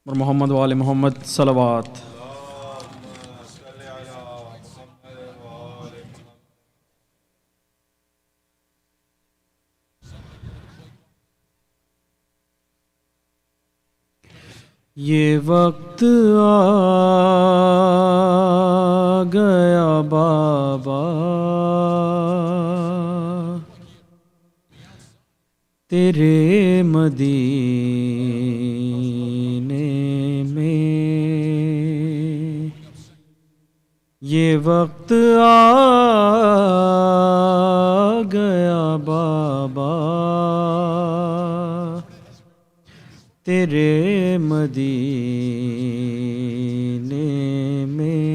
اور محمد وآل محمد صلوات۔ یہ وقت آ گیا بابا تیرے مدینے میں، یہ وقت آ گیا بابا تیرے مدینے میں،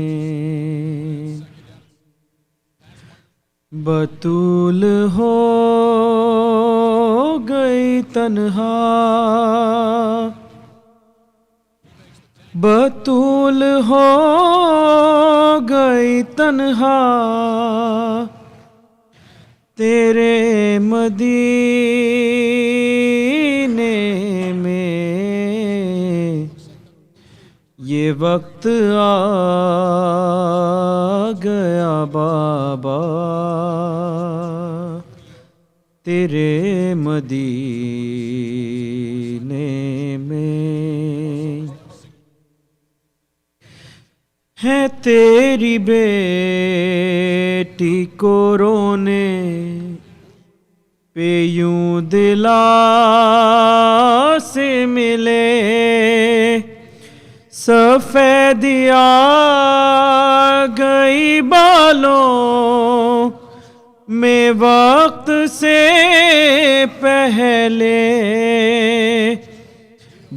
بطول ہو گئی تنہا، بطول ہو گئی تنہا تیرے مدینے میں، یہ وقت آ گیا بابا تیرے مدینے میں، ہے تیری بیٹی کو رونے پہ یوں دلا سے ملے، سفیدی آ گئی بالوں میں وقت سے پہلے،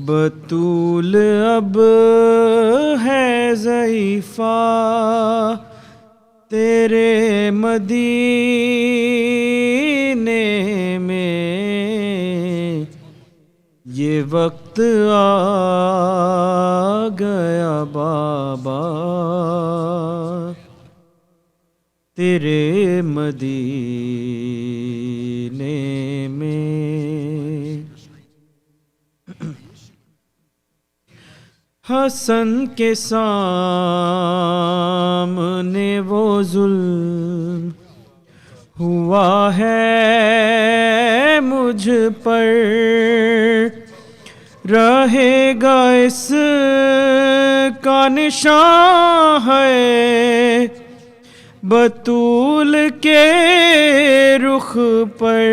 بطول اب ہے ضعیفہ تیرے مدینے میں، یہ وقت آ گیا بابا تیرے مدینے میں، حسن کے سامنے وہ ظلم ہوا ہے مجھ پر، رہے گا اس کا نشان ہے بطول کے رخ پر،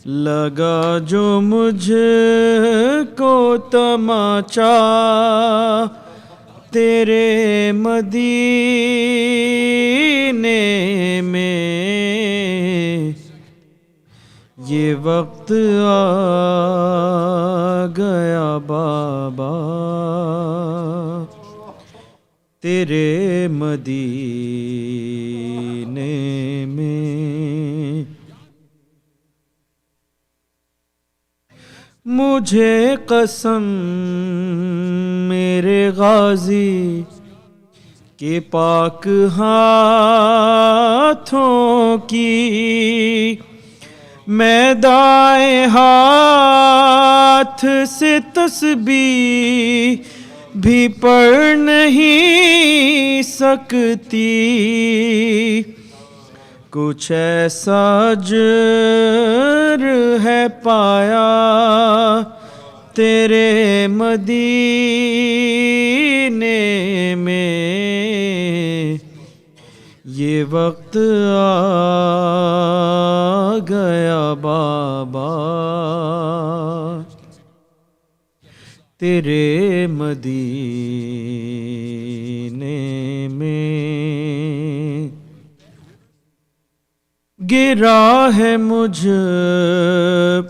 لگا جو مجھ کو تماچا تیرے مدینے میں، یہ وقت آ گیا بابا تیرے مدینے میں، مجھے قسم میرے غازی کے پاک ہاتھوں کی، میں دائیں ہاتھ سے تسبیح بھی پڑھ نہیں سکتی، کچھ ایسا اجر ہے پایا تیرے مدینے میں، یہ وقت آ گیا بابا تیرے مدینے میں، گرا ہے مجھ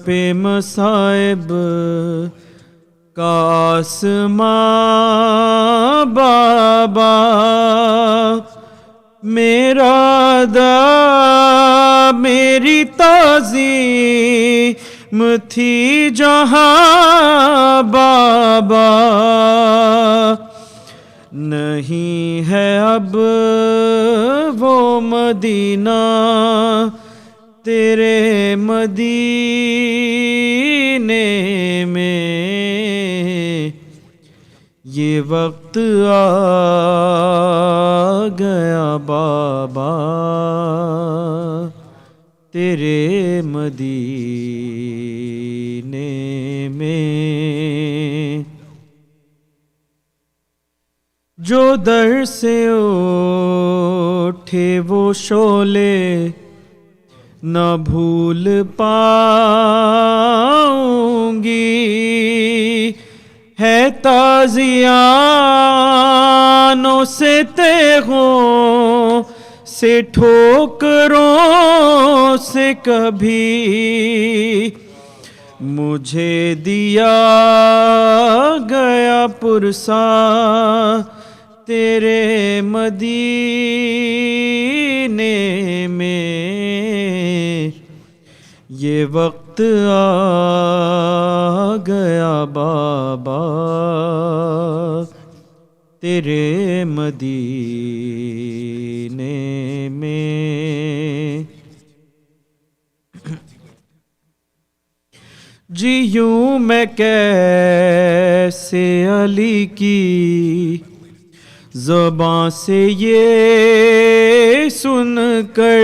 پہ مصائب کا آسمان بابا، میرا دا میری تعظیم تھی جہاں بابا، نہیں ہے اب وہ مدینہ تیرے مدینے میں، یہ وقت آ گیا بابا تیرے مدینے میں، جو در سے اٹھے وہ شعلے نہ بھول پاؤں گی، ہے تازیانوں سے تیغوں سے ٹھوکروں سے کبھی مجھے دیا گیا پرسا تیرے مدینے میں، یہ وقت آ گیا بابا تیرے مدینے میں، جی یوں میں کیسے علی کی زباں سے یہ سن کر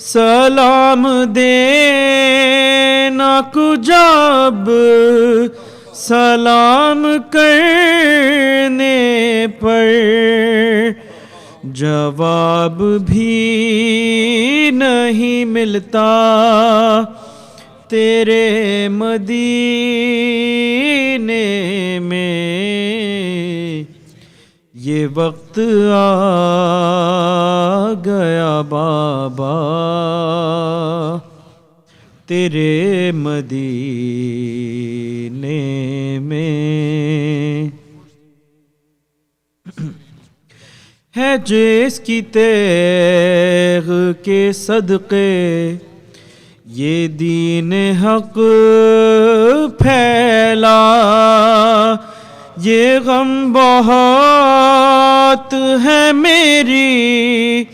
سلام دینا کو جب سلام کرنے پر جواب بھی نہیں ملتا تیرے مدینے میں، یہ وقت آ گیا بابا تیرے مدینے میں، ہے جس کی تیغ کے صدقے یہ دین حق پھیلا، یہ غم بہت ہے میری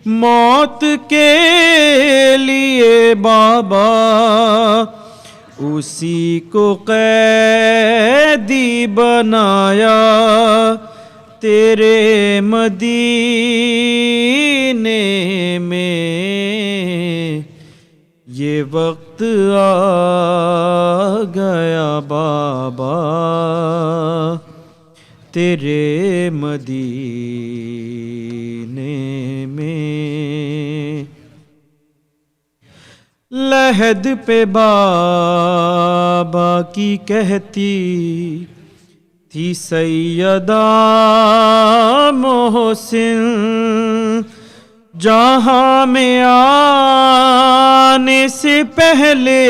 موت کے لیے بابا، اسی کو قیدی بنایا تیرے مدینے میں، یہ وقت آ گیا بابا تیرے مدینے میں، لحد پہ بابا کی کہتی تھی سیدہ محسن، جہاں میں آنے سے پہلے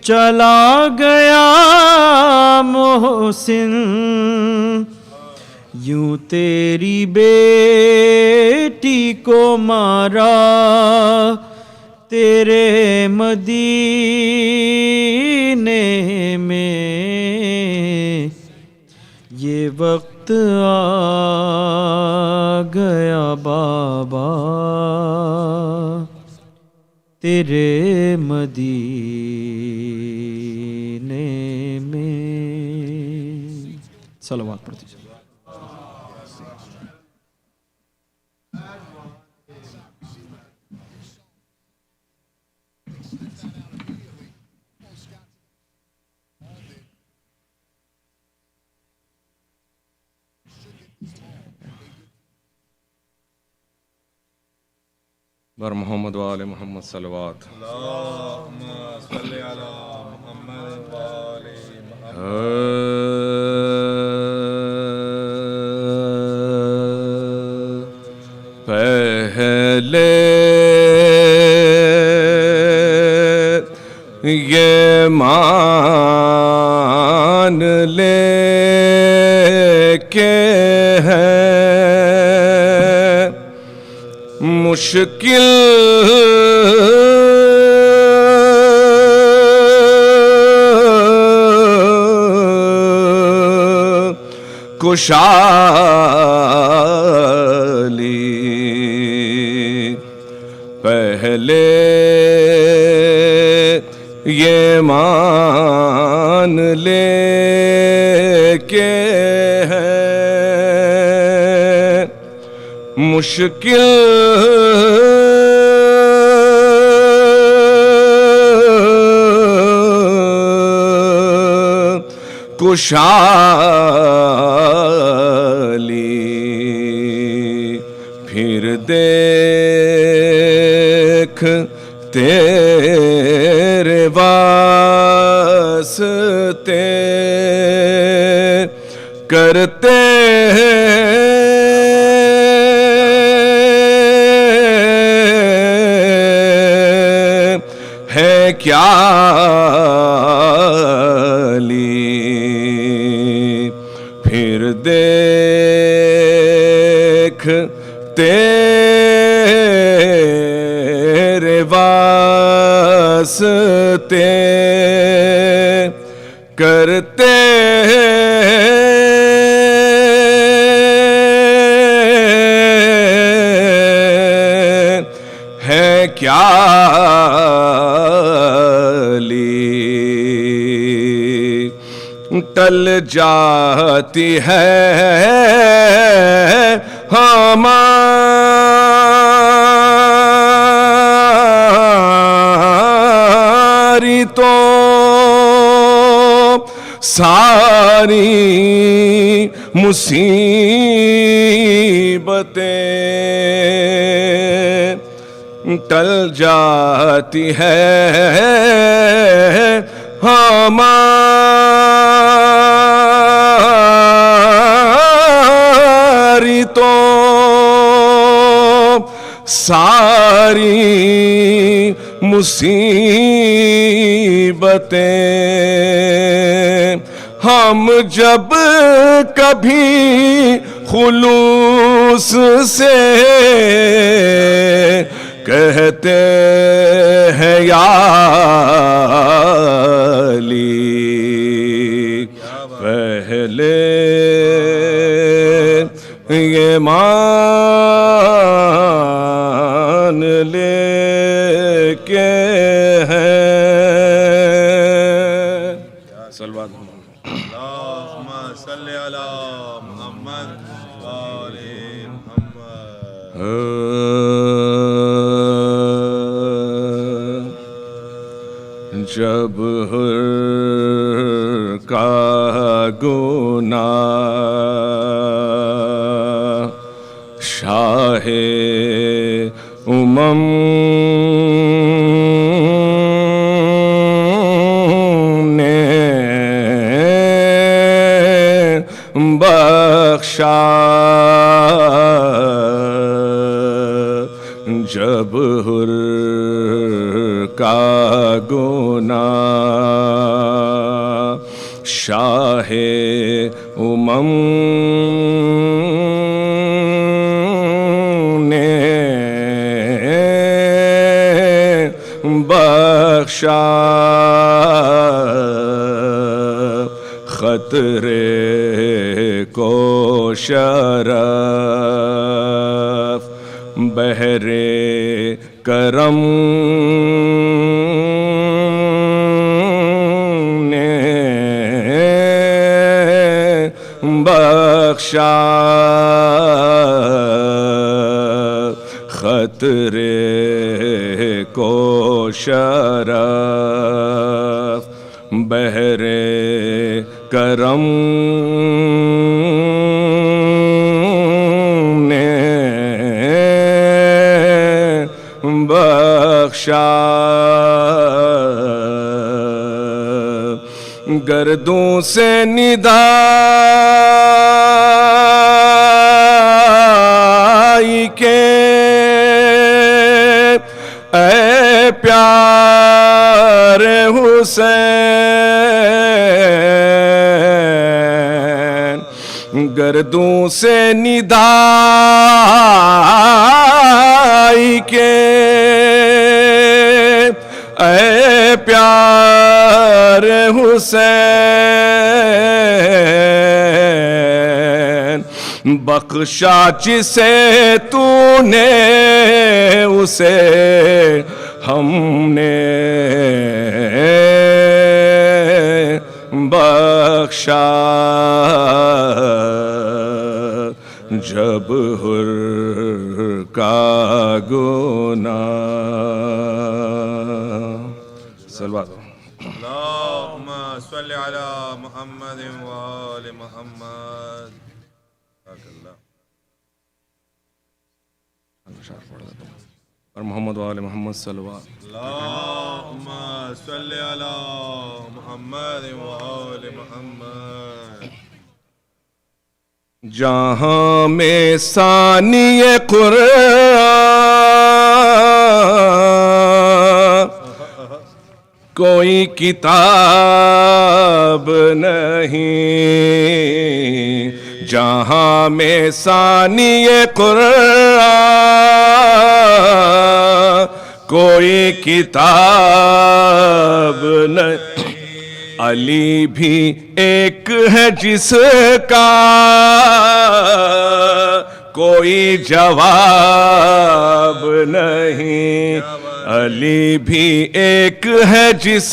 چلا گیا محسن، یوں تیری بیٹی کو مارا تیرے مدینے میں، یہ وقت آ گیا بابا تیرے مدینے میں، صلوات پڑھتے چلو۔ بر محمد و آل محمد صلوات۔ اللہم صلی علی محمد و آل محمد۔ پہلے یہ مان لے کے ہے مشکل کشالی، پہلے یہ مان لے کے ہے مشکل کشالی، پہلے یہ مان لے کے ہے مشکل کشالی، پہلے یہ مان لے کے ہے مشکل کشالی، پہلے یہ مان لے کے ہے مشکل کشالی، پہلے یہ مان لے کے ہے مشکل کشالی، پہلے یہ مان لے کے ہے مشکل کشالی، پہلے یہ مان کے ہے مشکل کشالی پھر دیکھ تیرے واسطے کرتے ہیں کیا پھر دیکھ تیرے واسطے کرتے ہیں کیا ٹل جاتی ہے ہماری تو ساری مصیبتیں ٹل جاتی ہے ہماری تو ساری مصیبتیں ہم جب کبھی خلوص سے کہتے ہیں یا علی پہلے یہ مان لے کے ہے صلوات اللہم صلی علی محمد و آل محمد جب حر کا گناہ شاہ امم نے بخشا جب حر کا گناہ شاہ امم نے بخشا خطرے کو شرف بحرے کرم نے بخشا خطرے کو شرف بحرے کرم نے بخشا گردوں سے ندائی کے اے پیار حسین گردوں سے ندائی کے اے پیار حسین بخشا جسے تو نے اسے ہم نے بخشا بخشا جب حر کا گناہ. صلوات. اللهم صل على محمد وآل محمد. اور محمد وآل محمد صلوات. اللهم صل على محمد وآل محمد. جہاں میں ثانی قرآن کوئی کتاب نہیں، جہاں میں ثانی قرآن کوئی کتاب نہیں. علی بھی ایک ہے جس کا کوئی جواب نہیں، علی بھی ایک ہے جس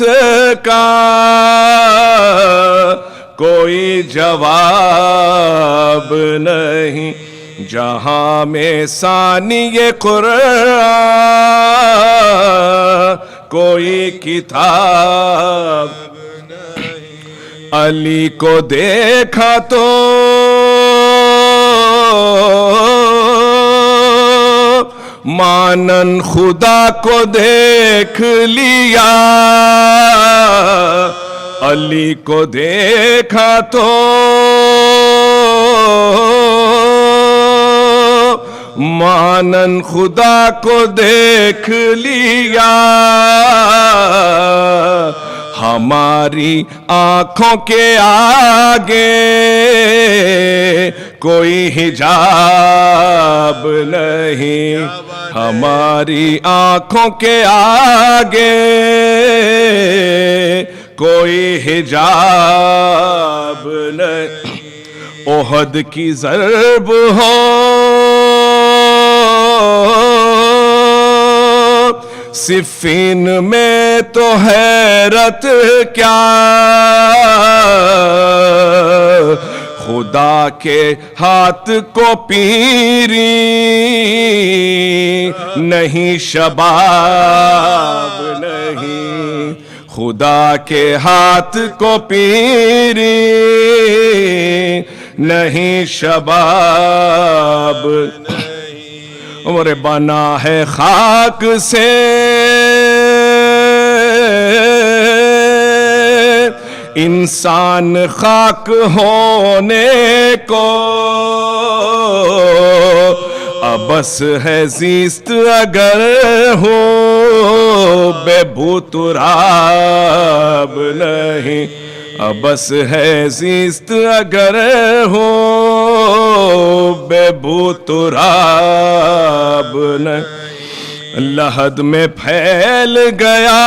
کا کوئی جواب نہیں. جہاں میں ثانی قرآن کوئی کتاب. علی کو دیکھا تو مانن خدا کو دیکھ لیا، علی کو دیکھا تو مانن خدا کو دیکھ لیا. ہماری آنکھوں کے آگے کوئی حجاب نہیں، ہماری آنکھوں کے آگے کوئی حجاب نہیں. احد کی ضرب ہو صفین میں تو حیرت کیا، خدا کے ہاتھ کو پیری نہیں، شباب نہیں، خدا کے ہاتھ کو پیری نہیں، شباب نہیں. اور بنا ہے خاک سے انسان خاک ہونے کو، ابس ہے زیست اگر ہو بے بو تراب نہیں، ابس ہے زیست اگر ہو بے بو تراب نہیں. لحد میں پھیل گیا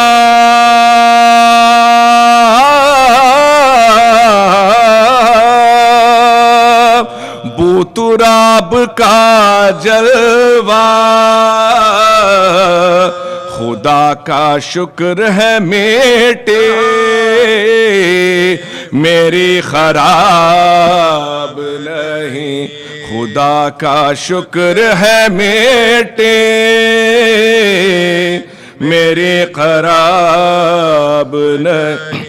بو تراب کا جلوہ، خدا کا شکر ہے میٹے میری خراب نہیں، خدا کا شکر ہے میٹے میری خراب نہیں.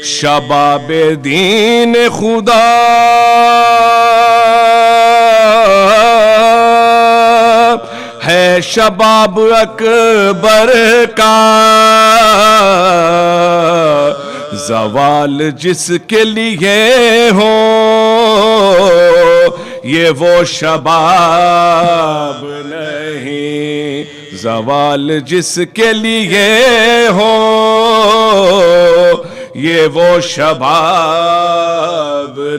شباب دین خدا ہے شباب اکبر کا، زوال جس کے لیے ہو یہ وہ شباب نہیں، زوال جس کے لیے ہو یہ وہ شباب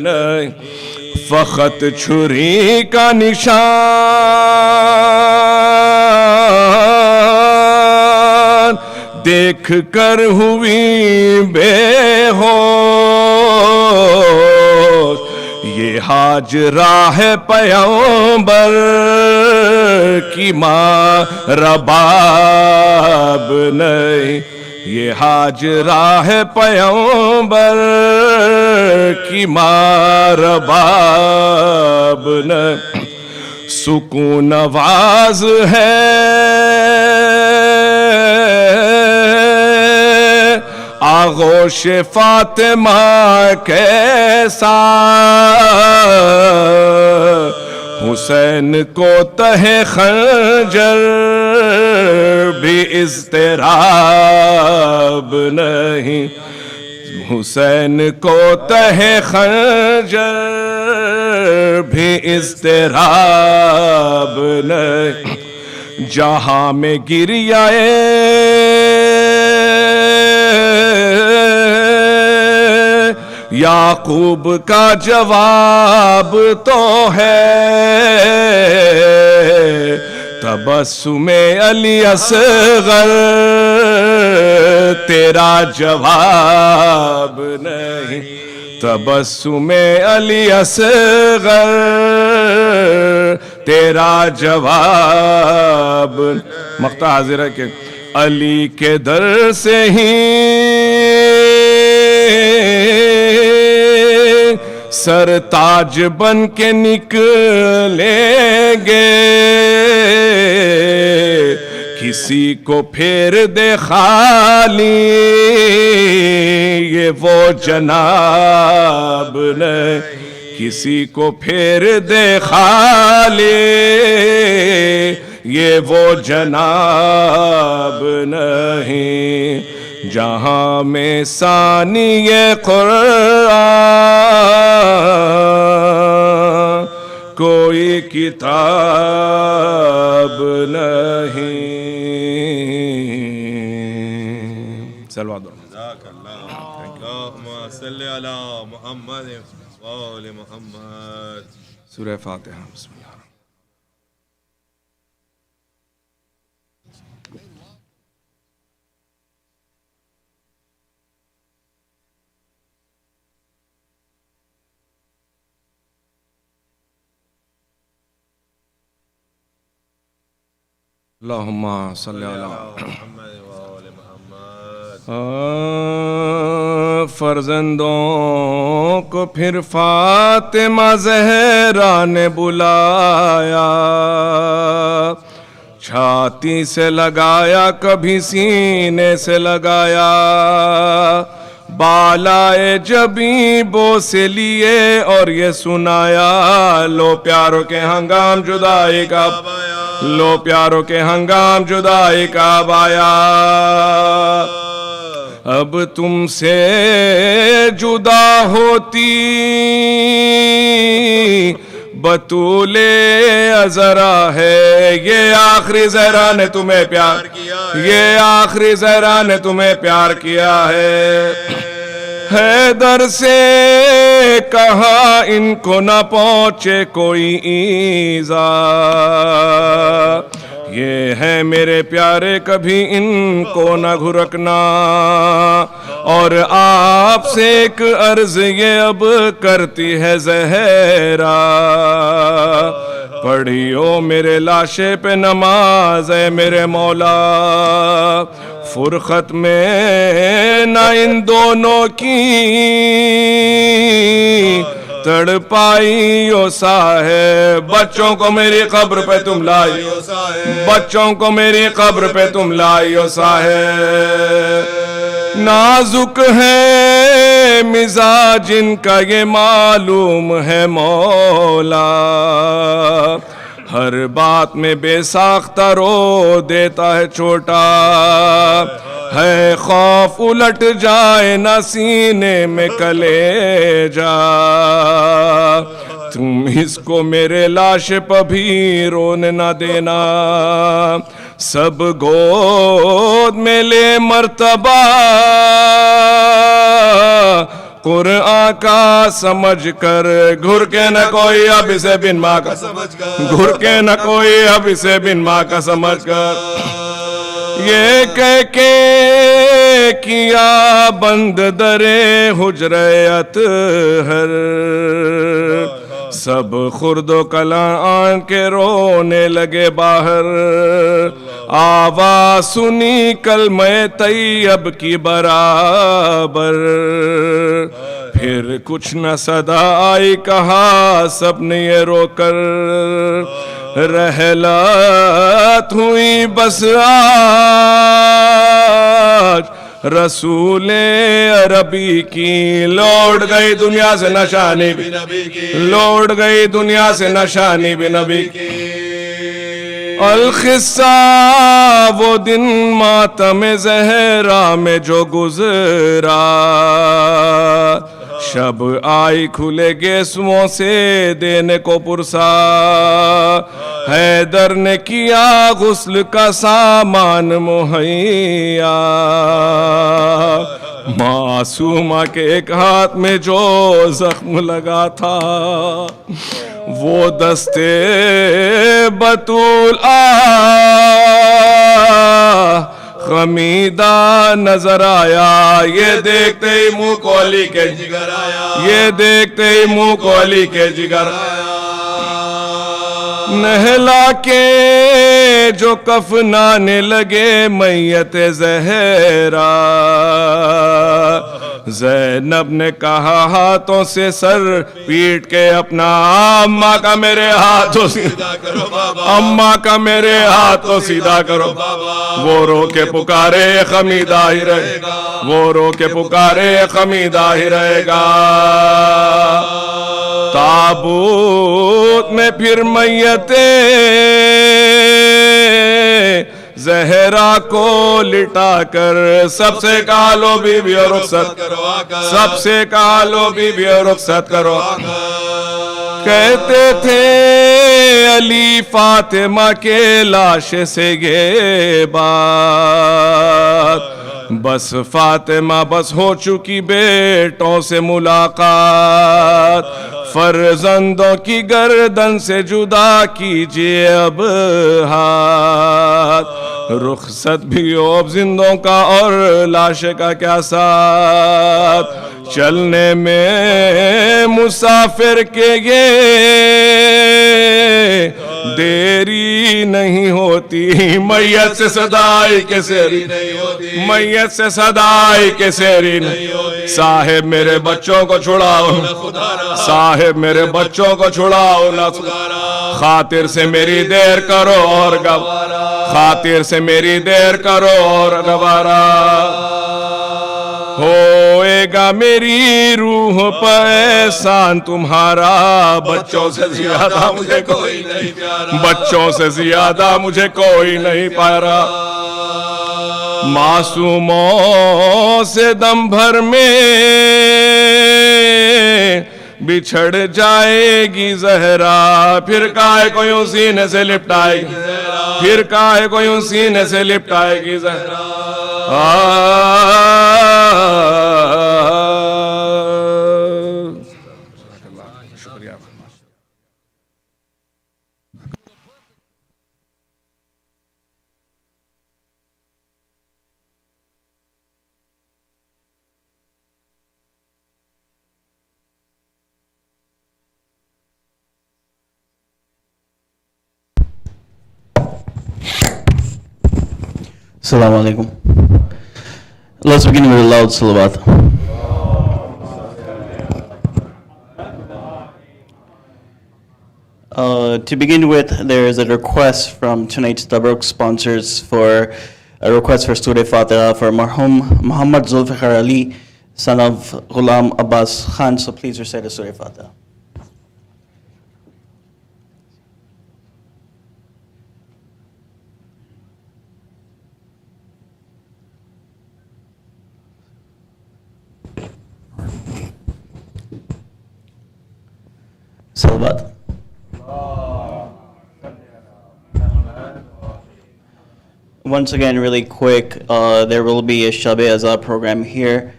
نہیں. فقط چھری کا نشان دیکھ کر ہوئی بے ہوش، یہ ہاجرہ ہے پیغمبر کی ماں رباب نہیں، یہ ہاجرہ ہے پیغمبر کی ماں رباب نہ سکون نواز ہے آغوش فاطمہ کیسا حسین کو تہ خنجر بھی اضطراب نہیں حسین کو تہ خنجر بھی اضطراب نہیں جہاں میں گریائے یعقوب کا جواب تو ہے تبسم علی اصغر تیرا جواب نہیں تبسم علی اصغر تیرا جواب مقطع حاضر ہے کہ علی کے در سے ہی سر تاج بن کے نکلیں گے کسی کو پھیر دے خالی یہ وہ جناب نہیں کسی کو پھیر دے خالی یہ وہ جناب نہیں جہاں میں ثانی قرآن کوئی کتاب نہیں سلوات دو اللہم صلی علی محمد وآل محمد سورہ فاتحہ بسم اللہ اللہم صلی علی محمد وآل محمد فرزندوں کو پھر فاطمہ زہرا نے بلایا چھاتی سے لگایا کبھی سینے سے لگایا بالائے جبیبوں سے لیے اور یہ سنایا لو پیاروں کے ہنگام جدائی کا لو پیاروں کے ہنگام جدائی کا آیا اب تم سے جدا ہوتی بطول ازرا ہے یہ آخری زہرا نے تمہیں پیار کیا یہ آخری زہرا نے تمہیں پیار کیا ہے حیدر سے کہا ان کو نہ پہنچے کوئی ایذا یہ ہے میرے پیارے کبھی ان کو نہ گھرکنا اور آپ سے ایک عرض یہ اب کرتی ہے زہرا پڑھیو میرے لاشے پہ نماز ہے میرے مولا فرقت میں نہ ان دونوں کی تڑپائی او صاحب بچوں کو میری قبر پہ تم لائی بچوں کو میری قبر پہ تم لائی او صاحب نازک ہے مزاج ان کا یہ معلوم ہے مولا ہر بات میں بے ساختہ رو دیتا ہے چھوٹا ہے خوف الٹ جائے نہ سینے میں کلیجا تم اس کو میرے لاش پہ بھی رونے نہ دینا سب گود میں لے مرتبہ قرآن کا سمجھ کر گھر کے نہ کوئی اب اسے بن ماں کا گھر کے نہ کوئی اب اسے بن ماں کا سمجھ کر یہ کہہ کے کیا بند درے حجرت ہر سب خرد و کلاں آن کے رونے لگے باہر آواز سنی کلمہ طیب کی برابر، پھر کچھ نہ صدا آئی، کہا سب نے یہ رو کر، رحلت ہوئی بس آج رسول عربی کی، لوٹ گئی دنیا سے نشانی بھی نبی کی، لوٹ گئی دنیا سے نشانی بھی نبی کی۔ القصہ وہ دن ماتم زہرا میں جو گزرا، شب آئی کھلے گیسووں سے دینے کو پرسا، حیدر نے کیا غسل کا سامان مہیا، معصومہ کے ایک ہاتھ میں جو زخم لگا تھا، وہ دستے بطول خمیدہ نظر آیا، یہ دیکھتے ہی منہ کو علی کے جگر آیا، یہ دیکھتے ہی منہ کو علی کے جگر آیا۔ نہلا کے جو کفنانے لگے میت زہرا، زینب نے کہا ہاتھوں سے سر پیٹ کے اپنا، اماں کا میرے ہاتھوں سیدھا کرو بابا، اماں کا میرے ہاتھوں سیدھا کرو بابا۔ وہ رو کے پکارے خمیدہ ہی رہے گا، وہ رو کے پکارے خمیدہ ہی رہے گا۔ تابوت میں پھر میت زہرا کو لٹا کر، سب سے کہا لو بی بی اور رخصت کرو، سب سے کہا لو بی بی اور رخصت کرو۔ کہتے تھے علی فاطمہ کے لاش سے یہ بات، بس فاطمہ بس ہو چکی بیٹوں سے ملاقات، فرزندوں کی گردن سے جدا کیجئے اب ہاتھ، رخصت بھی ہو اب زندوں کا اور لاش کا کیا ساتھ، چلنے میں مسافر کے یہ دیری نہیں ہوتی، میت سے صدائی کے سیری نہیں ہوتی، میت سے صدائی کے سیری نہیں ہوتی۔ صاحب میرے بچوں کو چھڑاؤ، صاحب میرے بچوں کو چھڑاؤ نہ، خاطر سے میری دیر کرو اور گوارا، خاطر سے میری دیر کرو اور گوارا، ہوئے گا میری روح پر احسان تمہارا، بچوں سے زیادہ مجھے کوئی نہیں پیارا، بچوں سے زیادہ مجھے کوئی نہیں پیارا۔ معصوموں سے دم بھر میں بچھڑ جائے گی زہرا، پھر کائے کو یوں سینے سے لپٹائے گی، پھر کائے کو یوں سینے سے لپٹائے گی زہرا۔ شکریہ۔ Assalamu alaikum. Let's begin with a loud salawat. To begin with, there is a request from tonight's Tabarruk sponsors for a request for Surah Fatiha for Marhum Muhammad Zulfiqar Ali, son of Ghulam Abbas Khan. So please recite a Surah Fatiha. Salawat. Once again, really quick, there will be a Shab-e-Azaa program here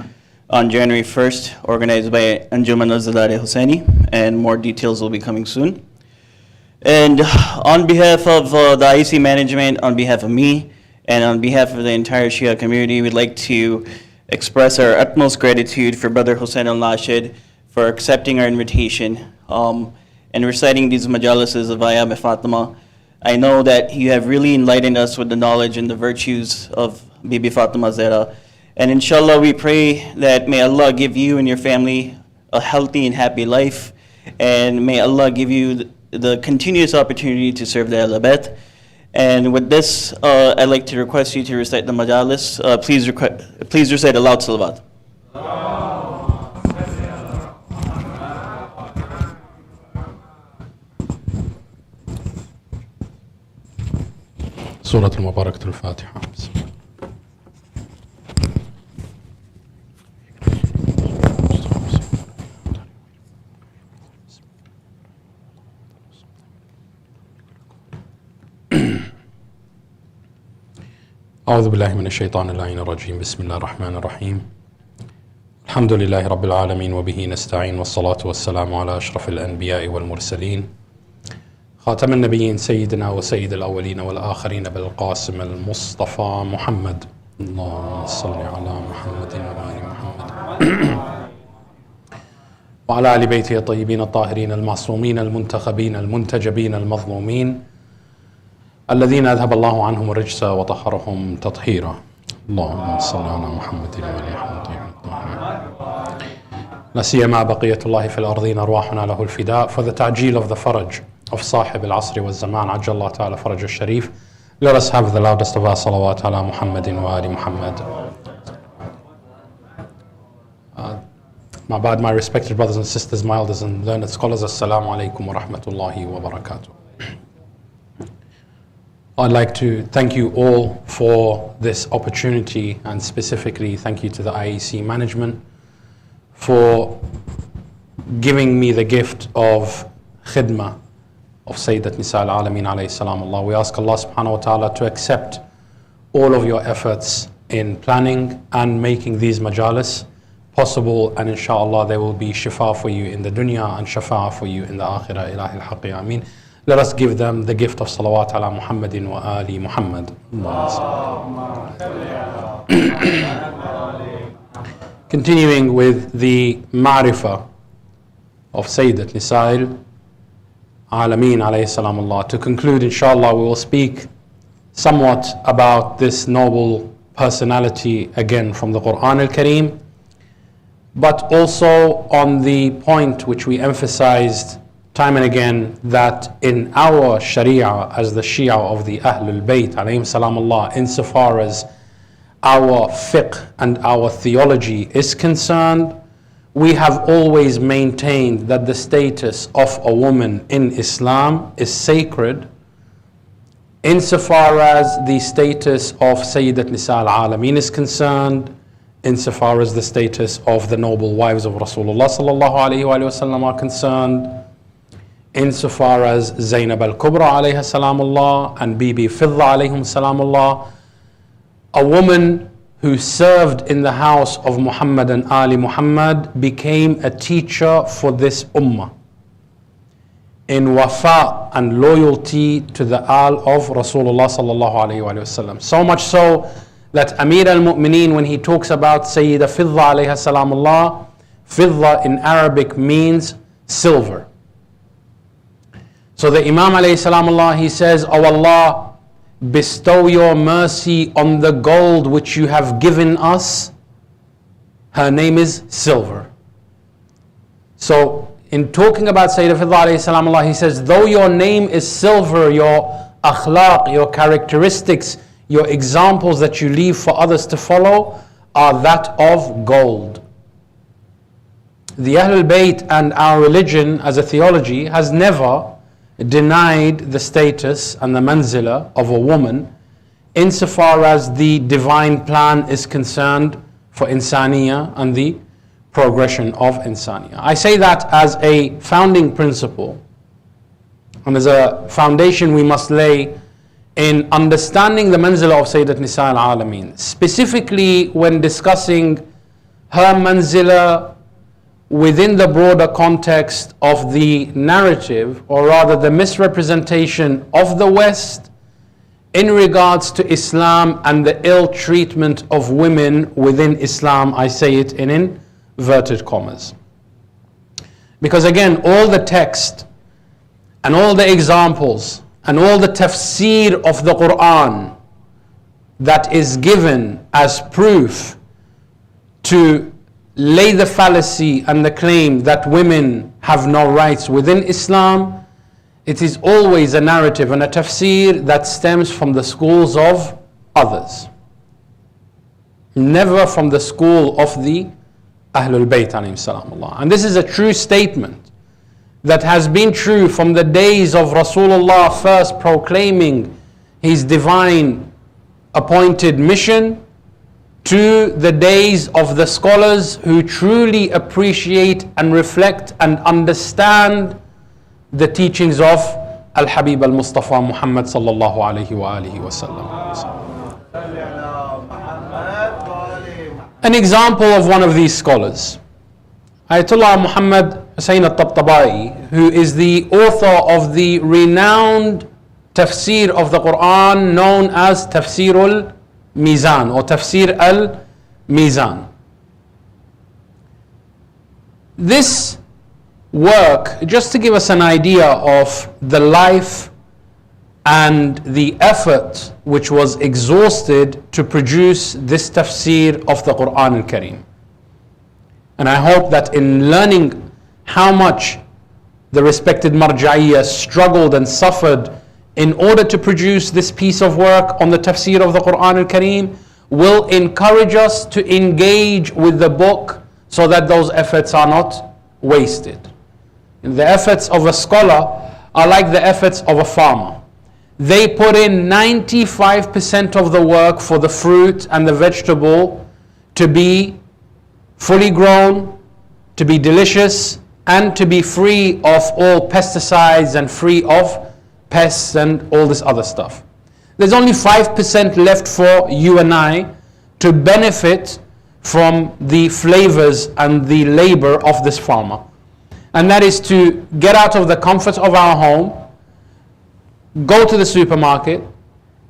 on January 1st, organized by Al-Mujadallah Husaini, and more details will be coming soon. And on behalf of the IEC management, on behalf of me, and on behalf of the entire Shia community, we'd like to express our utmost gratitude for Brother Husain al-Nashed for accepting our invitation and reciting these majalises of Fatima. I know that you have really enlightened us with the knowledge and the virtues of Bibi Fatima Zahra. And inshallah, we pray that may Allah give you and your family a healthy and happy life. And may Allah give you the continuous opportunity to serve the Ahl Bayt. And with this, I'd like to request you to recite the Majlis. Please recite aloud salawat. سورة المباركة الفاتحة. أعوذ بالله من الشيطان اللعين الرجيم. بسم الله الرحمن الرحيم. الحمد لله رب العالمين وبه نستعين والصلاة والسلام على أشرف الأنبياء والمرسلين خاتم النبيين سيدنا وسيد الأولين والآخرين بالقاسم المصطفى محمد. اللهم صل على محمد وآل محمد وعلى آل بيته الطيبين الطاهرين المعصومين المنتخبين المنتجبين المظلومين الذين أذهب الله عنهم الرجس وطهرهم تطهيرا. اللهم صل على محمد وآل محمد. لا سيما بقية الله في الأرضين أرواحنا له الفداء. For the ta'jeel of the faraj of Sahib al-Asri wa Zaman, Ajjal Allah Ta'ala Faraj al-Sharif, let us have the loudest of our salawat ala Muhammadin wa ali Muhammad. My respected brothers and sisters, my elders and learned scholars, Assalamu alaikum wa rahmatullahi wa barakatuh. I'd like to thank you all for this opportunity, and specifically thank you to the IEC management for giving me the gift of khidmah of Sayyidat Nisa al-Alameen alayhi salam Allah. We ask Allah subhanahu wa ta'ala to accept all of your efforts in planning and making these majalis possible, and inshallah there will be shifa for you in the dunya and shafa for you in the akhirah. Ilahi al-haqi ameen. Let us give them the gift of salawat ala Muhammadin wa ali Muhammad. Continuing with the ma'rifah of Sayyidat Nisa al-Alameen alayhi salam Allah. To conclude, inshallah, we will speak somewhat about this noble personality again from the Quran al-Kareem, but also on the point which we emphasized time and again, that in our Sharia as the Shia of the Ahlul Bayt alayhim salam Allah, insofar as our fiqh and our theology is concerned, we have always maintained that the status of a woman in Islam is sacred, insofar as the status of Sayyidat Nisa al-Alameen is concerned, insofar as the status of the noble wives of Rasulullah sallallahu alayhi wa sallam are concerned, insofar as Zainab al-Kubra alayha salamullah and Bibi Fidda alayhim salamullah, a woman who served in the house of Muhammad and Ali Muhammad, became a teacher for this ummah in wafa and loyalty to the Al of Rasulullah sallallahu alayhi wa sallam. So much so that Amir al-Mu'mineen, when he talks about Sayyida Fidda alayha salamullah, Fidda in Arabic means silver. So the Imam alayhi salamullah, he says, "O Allah, bestow your mercy on the gold which you have given us. Her name is silver." So in talking about Sayyida Fidda alayhi salamullah, he says, though your name is silver, your akhlaq, your characteristics, your examples that you leave for others to follow are that of gold. The Ahlul Bayt and our religion as a theology has never denied the status and the manzila of a woman insofar as the divine plan is concerned for insaniya and the progression of insaniya. I say that as a founding principle and as a foundation we must lay in understanding the manzila of Sayyidat Nisa al-Alameen, specifically when discussing her manzila within the broader context of the narrative, or rather the misrepresentation of the West in regards to Islam and the ill treatment of women within Islam. I say it in inverted commas. Because again, all the text and all the examples and all the tafsir of the Quran that is given as proof to lay the fallacy and the claim that women have no rights within Islam, it is always a narrative and a tafsir that stems from the schools of others. Never from the school of the Ahlul Bayt alayhim salamullah. And this is a true statement that has been true from the days of Rasulullah first proclaiming his divine appointed mission to the days of the scholars who truly appreciate and reflect and understand the teachings of Al-Habib Al-Mustafa Muhammad sallallahu alayhi wa alihi wa sallam. An example of one of these scholars, Ayatollah Muhammad Husain al-Tabtabai, who is the author of the renowned tafsir of the Quran known as Tafsirol Mizan or Tafsir al-Mizan. This work, just to give us an idea of the life and the effort which was exhausted to produce this tafsir of the Quran al-Kareem. And I hope that in learning how much the respected Marja'iyya struggled and suffered in order to produce this piece of work on the tafsir of the Quran al-Kareem will encourage us to engage with the book so that those efforts are not wasted. And the efforts of a scholar are like the efforts of a farmer. They put in 95% of the work for the fruit and the vegetable to be fully grown, to be delicious, and to be free of all pesticides and free of pests and all this other stuff. There's only 5% left for you and I to benefit from the flavors and the labor of this farmer. And that is to get out of the comfort of our home, go to the supermarket,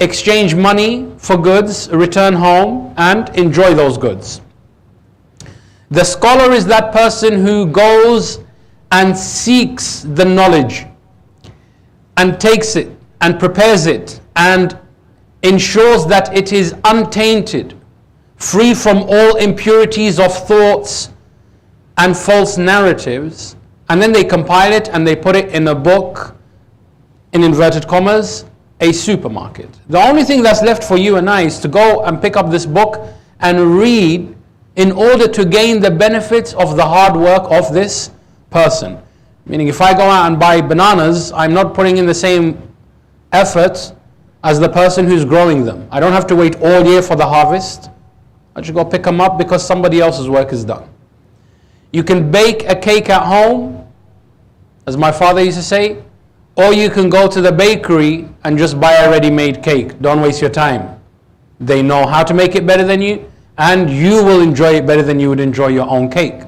exchange money for goods, return home, and enjoy those goods. The scholar is that person who goes and seeks the knowledge and takes it and prepares it and ensures that it is untainted, free from all impurities of thoughts and false narratives, and then they compile it and they put it in a book, in inverted commas, a supermarket. The only thing that's left for you and I is to go and pick up this book and read in order to gain the benefits of the hard work of this person. Meaning if I go out and buy bananas, I'm not putting in the same effort as the person who's growing them. I don't have to wait all year for the harvest. I just go pick them up because somebody else's work is done. You can bake a cake at home, as my father used to say, or you can go to the bakery and just buy a ready-made cake. Don't waste your time. They know how to make it better than you, and you will enjoy it better than you would enjoy your own cake.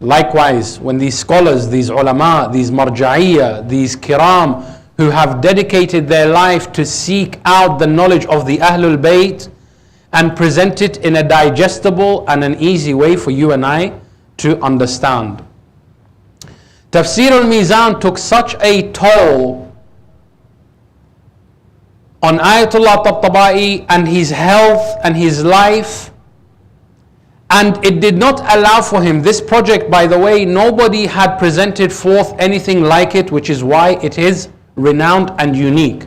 Likewise, when these scholars, these ulama, these marja'iyya, these kiram, who have dedicated their life to seek out the knowledge of the Ahlul Bayt and present it in a digestible and an easy way for you and I to understand. Tafsirol Mizan took such a toll on Ayatollah Tabtabai and his health and his life, and it did not allow for him. This project, by the way, nobody had presented forth anything like it, which is why it is renowned and unique.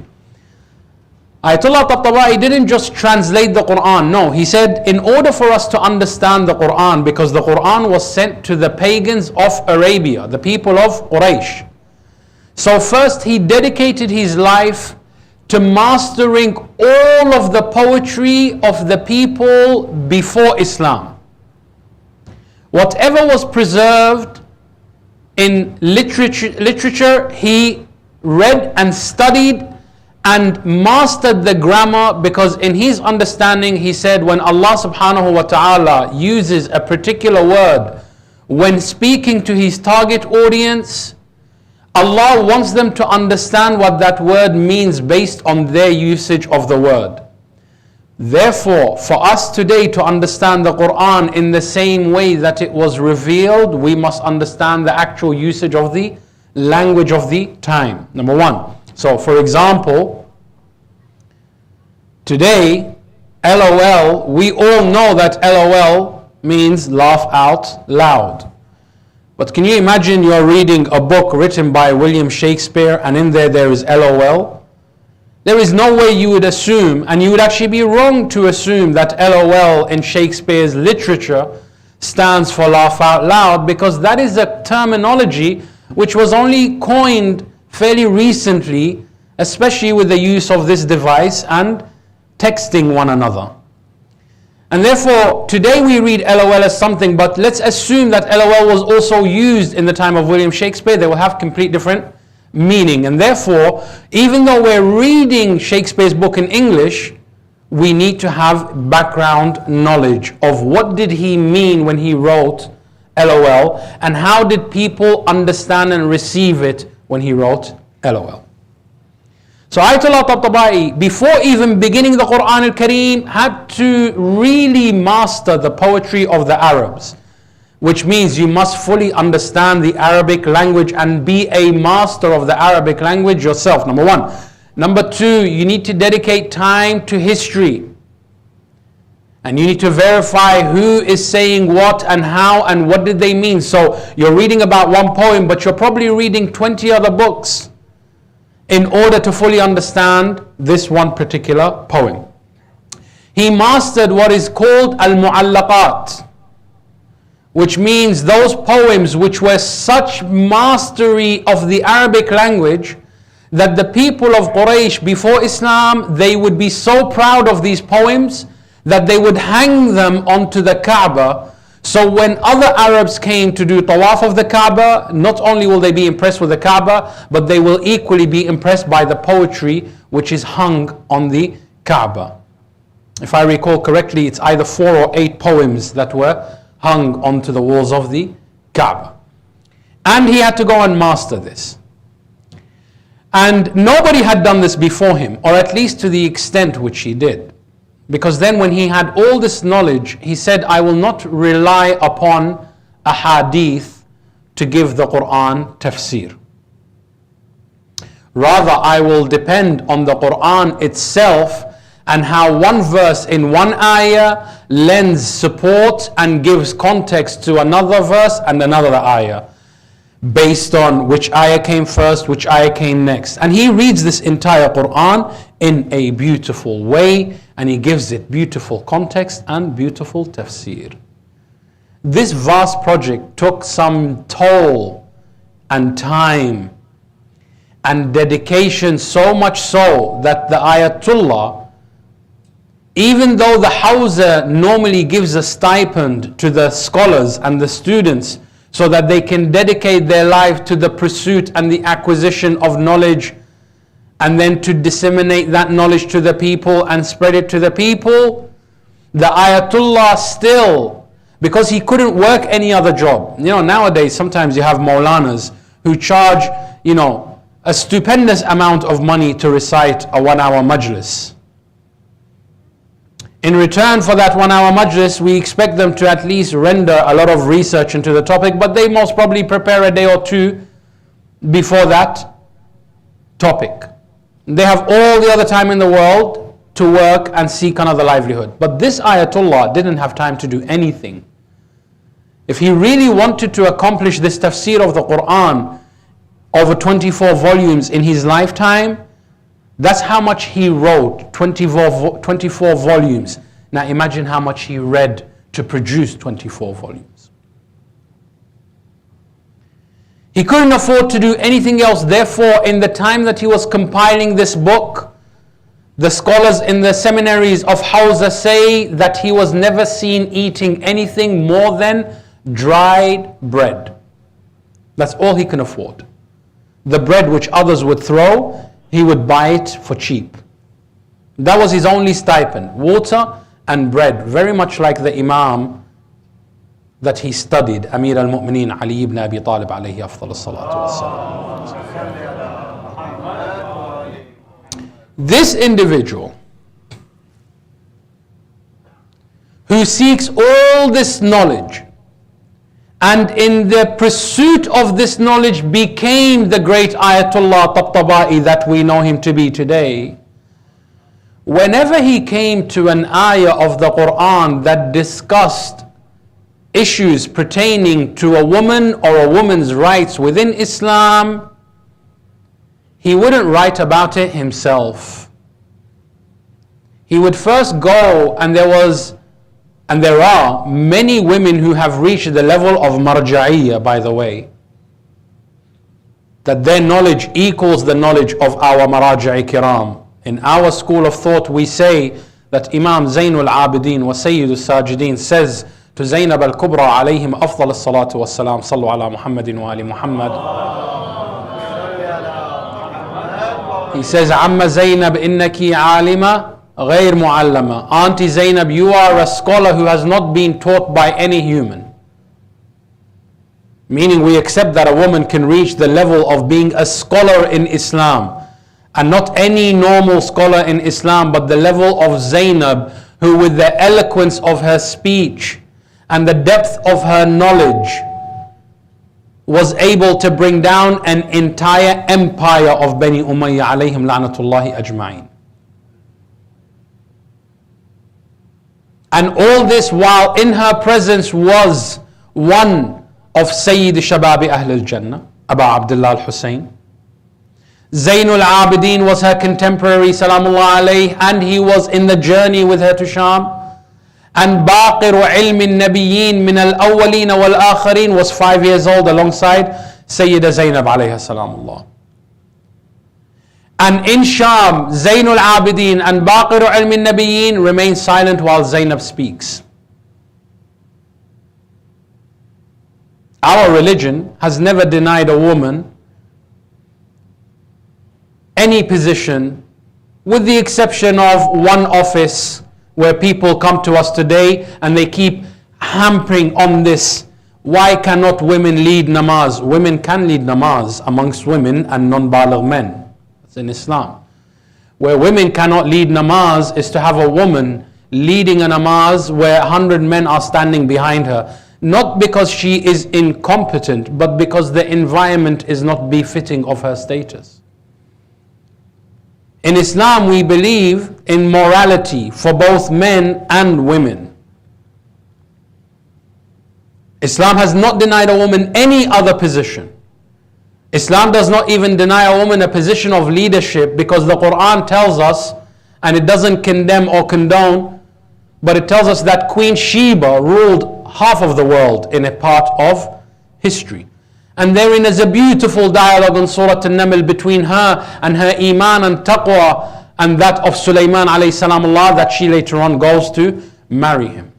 Ayatollah Tabtabai didn't just translate the Quran. No, he said, in order for us to understand the Quran, because the Quran was sent to the pagans of Arabia, the people of Quraysh. So first he dedicated his life to mastering all of the poetry of the people before Islam. Whatever was preserved in literature, he read and studied and mastered the grammar, because in his understanding he said when Allah subhanahu wa ta'ala uses a particular word when speaking to his target audience, Allah wants them to understand what that word means based on their usage of the word. Therefore, for us today to understand the Quran in the same way that it was revealed, we must understand the actual usage of the language of the time. Number one. So for example, today, LOL, we all know that LOL means laugh out loud. But can you imagine you're reading a book written by William Shakespeare and in there is LOL? There is no way you would assume, and you would actually be wrong to assume, that LOL in Shakespeare's literature stands for laugh out loud, because that is a terminology which was only coined fairly recently, especially with the use of this device and texting one another. And therefore, today we read LOL as something, but let's assume that LOL was also used in the time of William Shakespeare. They will have complete different meaning. And therefore, even though we're reading Shakespeare's book in English, we need to have background knowledge of what did he mean when he wrote LOL, and how did people understand and receive it when he wrote LOL. So Ayatollah Tabatabai, before even beginning the Quran al-Kareem, had to really master the poetry of the Arabs, which means you must fully understand the Arabic language and be a master of the Arabic language yourself, number one. Number two, you need to dedicate time to history. And you need to verify who is saying what and how and what did they mean. So you're reading about one poem, but you're probably reading 20 other books in order to fully understand this one particular poem. He mastered what is called Al-Mu'allaqat, which means those poems which were such mastery of the Arabic language that the people of Quraysh before Islam, they would be so proud of these poems that they would hang them onto the Kaaba. So when other Arabs came to do tawaf of the Kaaba, not only will they be impressed with the Kaaba, but they will equally be impressed by the poetry which is hung on the Kaaba. If I recall correctly, it's either 4 or 8 poems that were hung onto the walls of the Kaaba. And he had to go and master this. And nobody had done this before him, or at least to the extent which he did. Because then when he had all this knowledge, he said, I will not rely upon a hadith to give the Quran tafsir. Rather, I will depend on the Quran itself and how one verse in one ayah lends support and gives context to another verse and another ayah, based on which ayah came first, which ayah came next. And he reads this entire Quran in a beautiful way, and he gives it beautiful context and beautiful tafsir. This vast project took some toll and time and dedication, so much so that the Ayatollah, even though the Hawza normally gives a stipend to the scholars and the students so that they can dedicate their life to the pursuit and the acquisition of knowledge, and then to disseminate that knowledge to the people and spread it to the people, the Ayatollah still, because he couldn't work any other job. You know, nowadays sometimes you have Maulanas who charge, a stupendous amount of money to recite a 1-hour Majlis. In return for that 1-hour Majlis, we expect them to at least render a lot of research into the topic, but they most probably prepare a day or two before that topic. They have all the other time in the world to work and seek another livelihood. But this Ayatollah didn't have time to do anything. If he really wanted to accomplish this tafsir of the Quran over 24 volumes in his lifetime, that's how much he wrote, 24 volumes. Now imagine how much he read to produce 24 volumes. He couldn't afford to do anything else. Therefore, in the time that he was compiling this book, the scholars in the seminaries of Hawza say that he was never seen eating anything more than dried bread. That's all he can afford. The bread which others would throw, he would buy it for cheap. That was his only stipend, water and bread, very much like the Imam that he studied, Amir al-Mu'mineen Ali ibn Abi Talib alayhi afdal as-salatu wassalam. This individual who seeks all this knowledge and in the pursuit of this knowledge became the great Ayatollah Tabatabai that we know him to be today. Whenever he came to an ayah of the Quran that discussed issues pertaining to a woman or a woman's rights within Islam, he wouldn't write about it himself. He would first go, and there are many women who have reached the level of marja'iyya, by the way, that their knowledge equals the knowledge of our maraja'i kiram. In our school of thought, we say that Imam Zainul Abidin wa Sayyidul Sajidin says to Zainab al-Kubra alayhim afdal as-salatu was-salam, sallu ala Muhammadin wa ali Muhammad. He says, Amma Zainab innaki alima ghayr muallama. Auntie Zainab, you are a scholar who has not been taught by any human. Meaning we accept that a woman can reach the level of being a scholar in Islam. And not any normal scholar in Islam, but the level of Zainab, who with the eloquence of her speech and the depth of her knowledge was able to bring down an entire empire of Bani Umayyah alayhim la'natullahi ajma'in. And all this while in her presence was one of Sayyid Shababi Ahl al-Jannah, Abu Abdullah al-Husain. Zainul Abidin was her contemporary, salamullah alayh, and he was in the journey with her to Sham. And Baqiru ilmin nabiyyin min al-awwaleen wal-akharin was 5 years old alongside Sayyida Zainab alayha salamullah. And in Sham, Zainul Abidin and Baqiru ilmin nabiyyin remain silent while Zainab speaks. Our religion has never denied a woman any position, with the exception of one office where people come to us today and they keep hampering on this. Why cannot women lead namaz? Women can lead namaz amongst women and non-baligh men. That's in Islam. Where women cannot lead namaz is to have a woman leading a namaz where 100 men are standing behind her. Not because she is incompetent, but because the environment is not befitting of her status. In Islam, we believe in morality for both men and women. Islam has not denied a woman any other position. Islam does not even deny a woman a position of leadership, because the Quran tells us, and it doesn't condemn or condone, but it tells us that Queen Sheba ruled half of the world in a part of history. And therein is a beautiful dialogue in Surah An-Naml between her and her iman and taqwa, and that of Sulaiman alayhi salamullah, that she later on goes to marry him.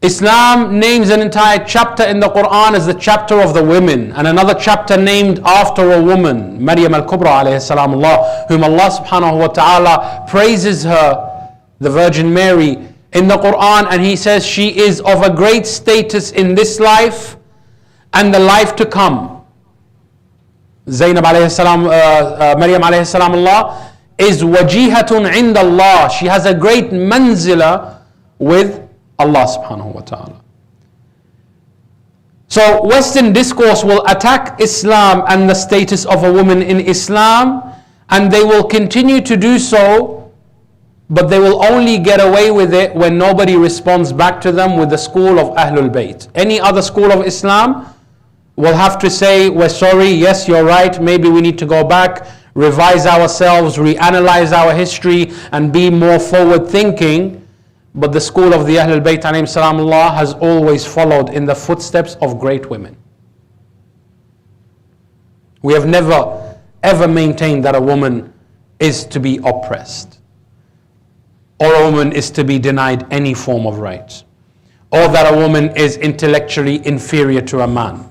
Islam names an entire chapter in the Quran as the chapter of the women, and another chapter named after a woman, Maryam al-Kubra alayhi salamullah, whom Allah subhanahu wa ta'ala praises her, the Virgin Mary, in the Quran, and He says she is of a great status in this life and the life to come. Zainab alayhi salam, Maryam alayhi salamullah is wajihatun inda Allah. She has a great manzila with Allah subhanahu wa ta'ala. So Western discourse will attack Islam and the status of a woman in Islam, and they will continue to do so, but they will only get away with it when nobody responds back to them with the school of Ahlul Bayt. Any other school of Islam will have to say, we're sorry, yes, you're right, maybe we need to go back, revise ourselves, reanalyze our history, and be more forward thinking. But the school of the Ahlul Bayt alayhim salamullah has always followed in the footsteps of great women. We have never ever maintained that a woman is to be oppressed, or a woman is to be denied any form of rights, or that a woman is intellectually inferior to a man,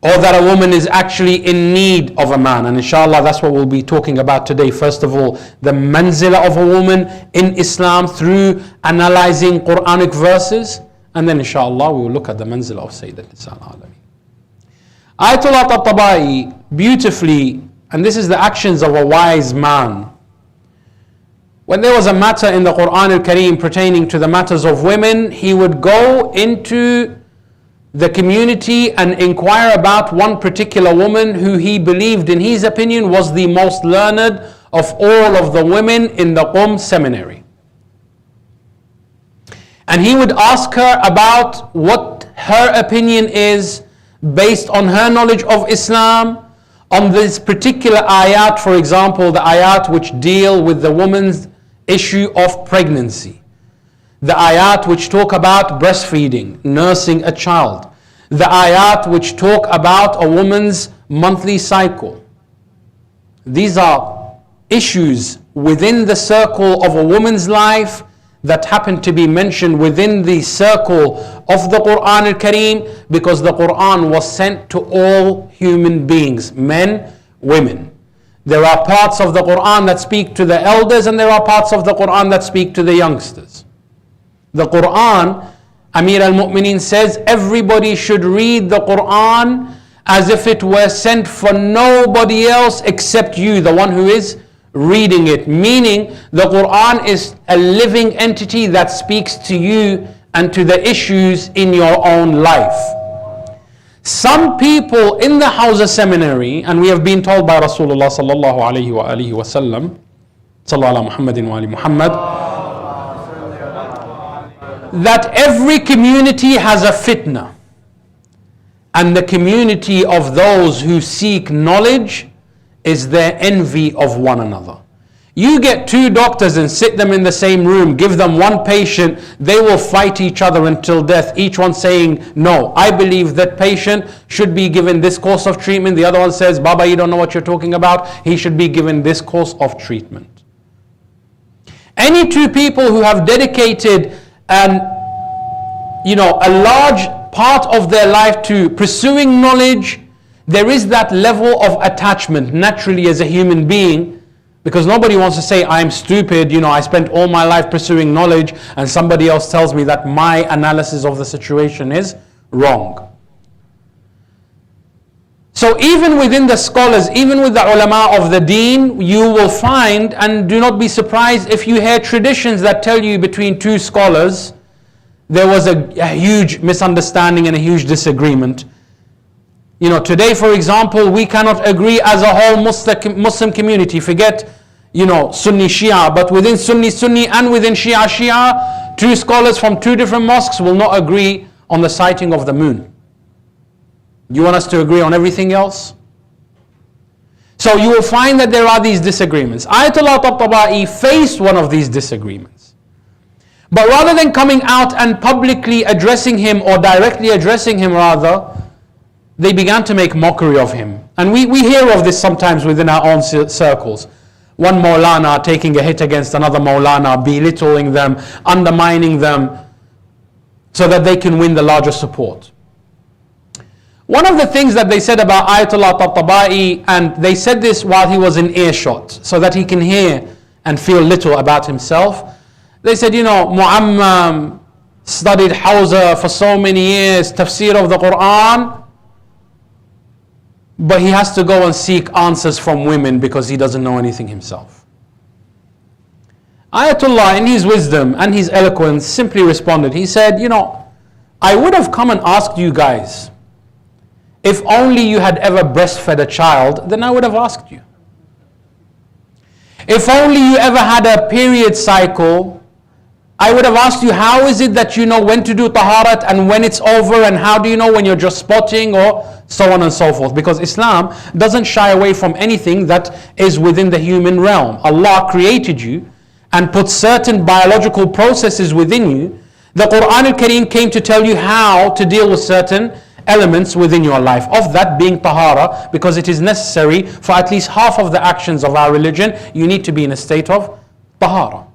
or that a woman is actually in need of a man. And inshallah, that's what we'll be talking about today. First of all, the manzila of a woman in Islam through analyzing Quranic verses, and then inshallah we will look at the manzila of Sayyidat Nisa al-Alamin. Ayatollah Tabatabai beautifully, and this is the actions of a wise man, When there was a matter in the Quran al-Kareem pertaining to the matters of women, he would go into the community and inquire about one particular woman who he believed, in his opinion, was the most learned of all of the women in the Qum seminary. And he would ask her about what her opinion is based on her knowledge of Islam, on this particular ayat, for example, the ayat which deal with the woman's issue of pregnancy, the ayat which talk about breastfeeding, nursing a child, the ayat which talk about a woman's monthly cycle. These are issues within the circle of a woman's life that happen to be mentioned within the circle of the Quran al-Kareem, because the Quran was sent to all human beings, men, women. There are parts of the Quran that speak to the elders, and there are parts of the Quran that speak to the youngsters. The Quran, Amir al-Mu'mineen says, everybody should read the Quran as if it were sent for nobody else except you, the one who is reading it. Meaning, the Quran is a living entity that speaks to you and to the issues in your own life. Some people in the Hausa seminary, and we have been told by Rasulullah sallallahu alayhi wa alihi wa sallam, sallallahu ala Muhammadin wa ali Muhammad, that every community has a fitna, and the community of those who seek knowledge is their envy of one another. You get two doctors and sit them in the same room, give them one patient, they will fight each other until death, each one saying, no, I believe that patient should be given this course of treatment. The other one says, Baba, you don't know what you're talking about, he should be given this course of treatment. Any two people who have dedicated a large part of their life to pursuing knowledge, there is that level of attachment naturally as a human being, because nobody wants to say, I'm stupid, I spent all my life pursuing knowledge and somebody else tells me that my analysis of the situation is wrong. So even within the scholars, even with the ulama of the deen, you will find, and do not be surprised if you hear traditions that tell you between two scholars there was a huge misunderstanding and a huge disagreement. Today, for example, we cannot agree as a whole Muslim community. Forget, Sunni Shia, but within Sunni and within Shia, two scholars from two different mosques will not agree on the sighting of the moon. You want us to agree on everything else? So you will find that there are these disagreements. Ayatollah Tabatabai faced one of these disagreements. But rather than coming out and publicly addressing him, or directly addressing him rather, they began to make mockery of him. And we hear of this sometimes within our own circles. One Maulana taking a hit against another Maulana, belittling them, undermining them, so that they can win the larger support. One of the things that they said about Ayatollah Tabatabai, and they said this while he was in earshot, so that he can hear and feel little about himself. They said, Muammam studied Hausa for so many years, tafsir of the Quran, but he has to go and seek answers from women because he doesn't know anything himself. Ayatollah, in his wisdom and his eloquence, simply responded. He said, I would have come and asked you guys, if only you had ever breastfed a child, then I would have asked you. If only you ever had a period cycle, I would have asked you, how is it that you know when to do taharat and when it's over, and how do you know when you're just spotting, or so on and so forth. Because Islam doesn't shy away from anything that is within the human realm. Allah created you and put certain biological processes within you. The Quran al-Kareem came to tell you how to deal with certain elements within your life, of that being tahara, because it is necessary for at least half of the actions of our religion. You need to be in a state of tahara.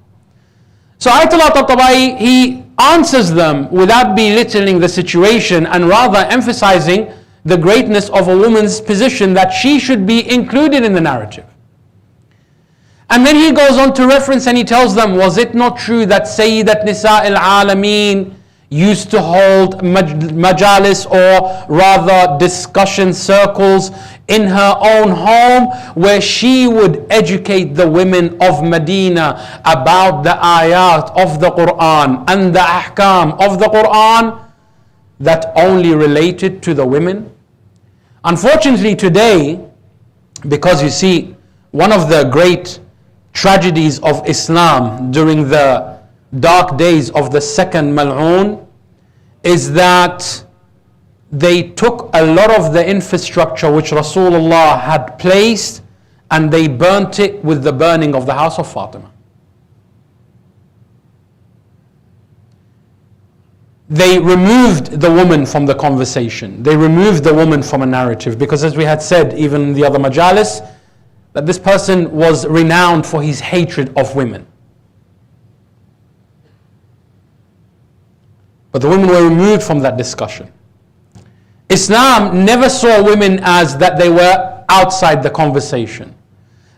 So Ayatollah Tabatabai, he answers them without belittling the situation, and rather emphasizing the greatness of a woman's position, that she should be included in the narrative. And then he goes on to reference and he tells them, was it not true that Sayyidat Nisa al-Alameen used to hold majalis, or rather discussion circles in her own home, where she would educate the women of Medina about the ayat of the Quran and the ahkam of the Quran that only related to the women. Unfortunately today, because you see, one of the great tragedies of Islam during the dark days of the second Mal'un is that they took a lot of the infrastructure which Rasulullah had placed and they burnt it with the burning of the house of Fatima. They removed the woman from the conversation. They removed the woman from a narrative, because as we had said even in the other majalis, that this person was renowned for his hatred of women. But the women were removed from that discussion. Islam never saw women as that they were outside the conversation,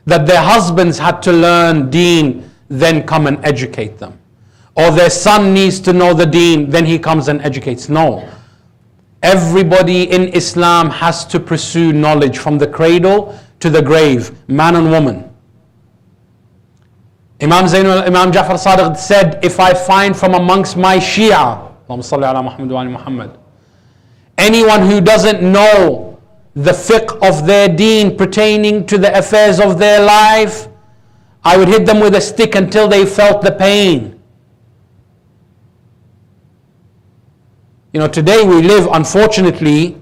that their husbands had to learn deen, then come and educate them, or their son needs to know the deen, then he comes and educates. No. Everybody in Islam has to pursue knowledge from the cradle to the grave, man and woman. Imam Jafar Sadiq said, if I find from amongst my Shia, Allahumma salli ala Muhammad wa ali Muhammad, anyone who doesn't know the fiqh of their deen pertaining to the affairs of their life, I would hit them with a stick until they felt the pain. You know, today we live, unfortunately,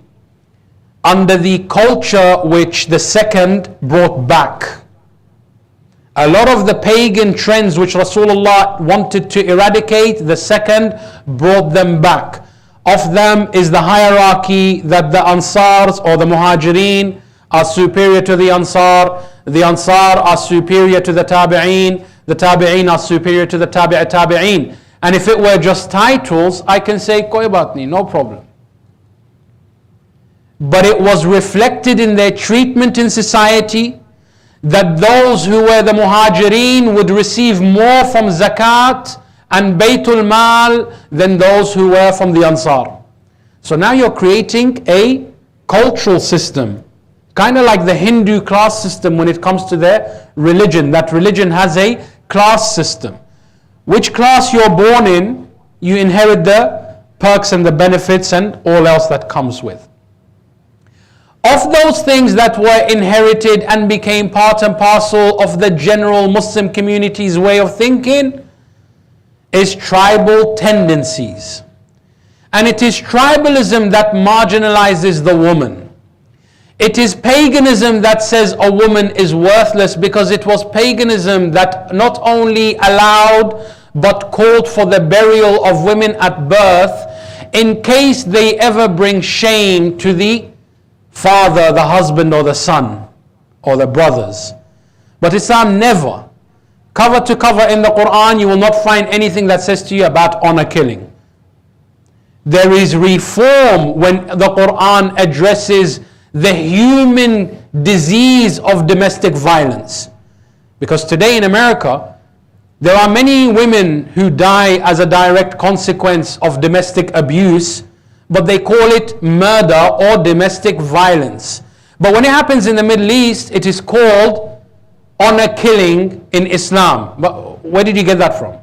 under the culture which the second brought back. A lot of the pagan trends which Rasulullah wanted to eradicate, the second brought them back. Of them is the hierarchy that the Ansars or the Muhajirin are superior to the Ansar are superior to the Tabi'een are superior to the Tabi'een. And if it were just titles, I can say koi baat nahi, no problem. But it was reflected in their treatment in society that those who were the Muhajirin would receive more from zakat and Baytul Mal than those who were from the Ansar. So now you're creating a cultural system, kind of like the Hindu class system when it comes to their religion. That religion has a class system. Which class you're born in, you inherit the perks and the benefits and all else that comes with. Of those things that were inherited and became part and parcel of the general Muslim community's way of thinking is tribal tendencies. And it is tribalism that marginalizes the woman. It is paganism that says a woman is worthless, because it was paganism that not only allowed but called for the burial of women at birth in case they ever bring shame to the father, the husband or the son or the brothers. But Islam never, cover to cover in the Quran, you will not find anything that says to you about honor killing. There is reform when the Quran addresses the human disease of domestic violence. Because today in America, there are many women who die as a direct consequence of domestic abuse, but they call it murder or domestic violence. But when it happens in the Middle East, it is called honor killing in Islam. But where did you get that from?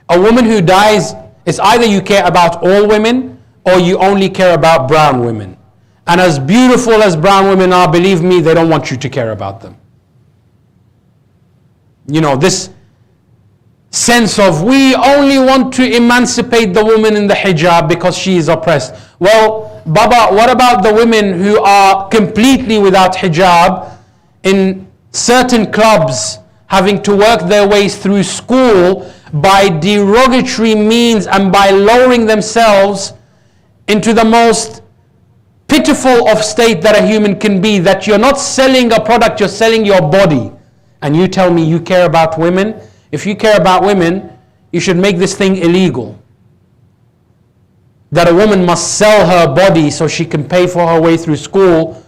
A woman who dies, it's either you care about all women or you only care about brown women. And as beautiful as brown women are, believe me, they don't want you to care about them. You know, this sense of we only want to emancipate the woman in the hijab because she is oppressed. Well, Baba, what about the women who are completely without hijab in certain clubs, having to work their ways through school by derogatory means and by lowering themselves into the most pitiful of state that a human can be, that you're not selling a product, you're selling your body. And you tell me you care about women? If you care about women, you should make this thing illegal. That a woman must sell her body so she can pay for her way through school,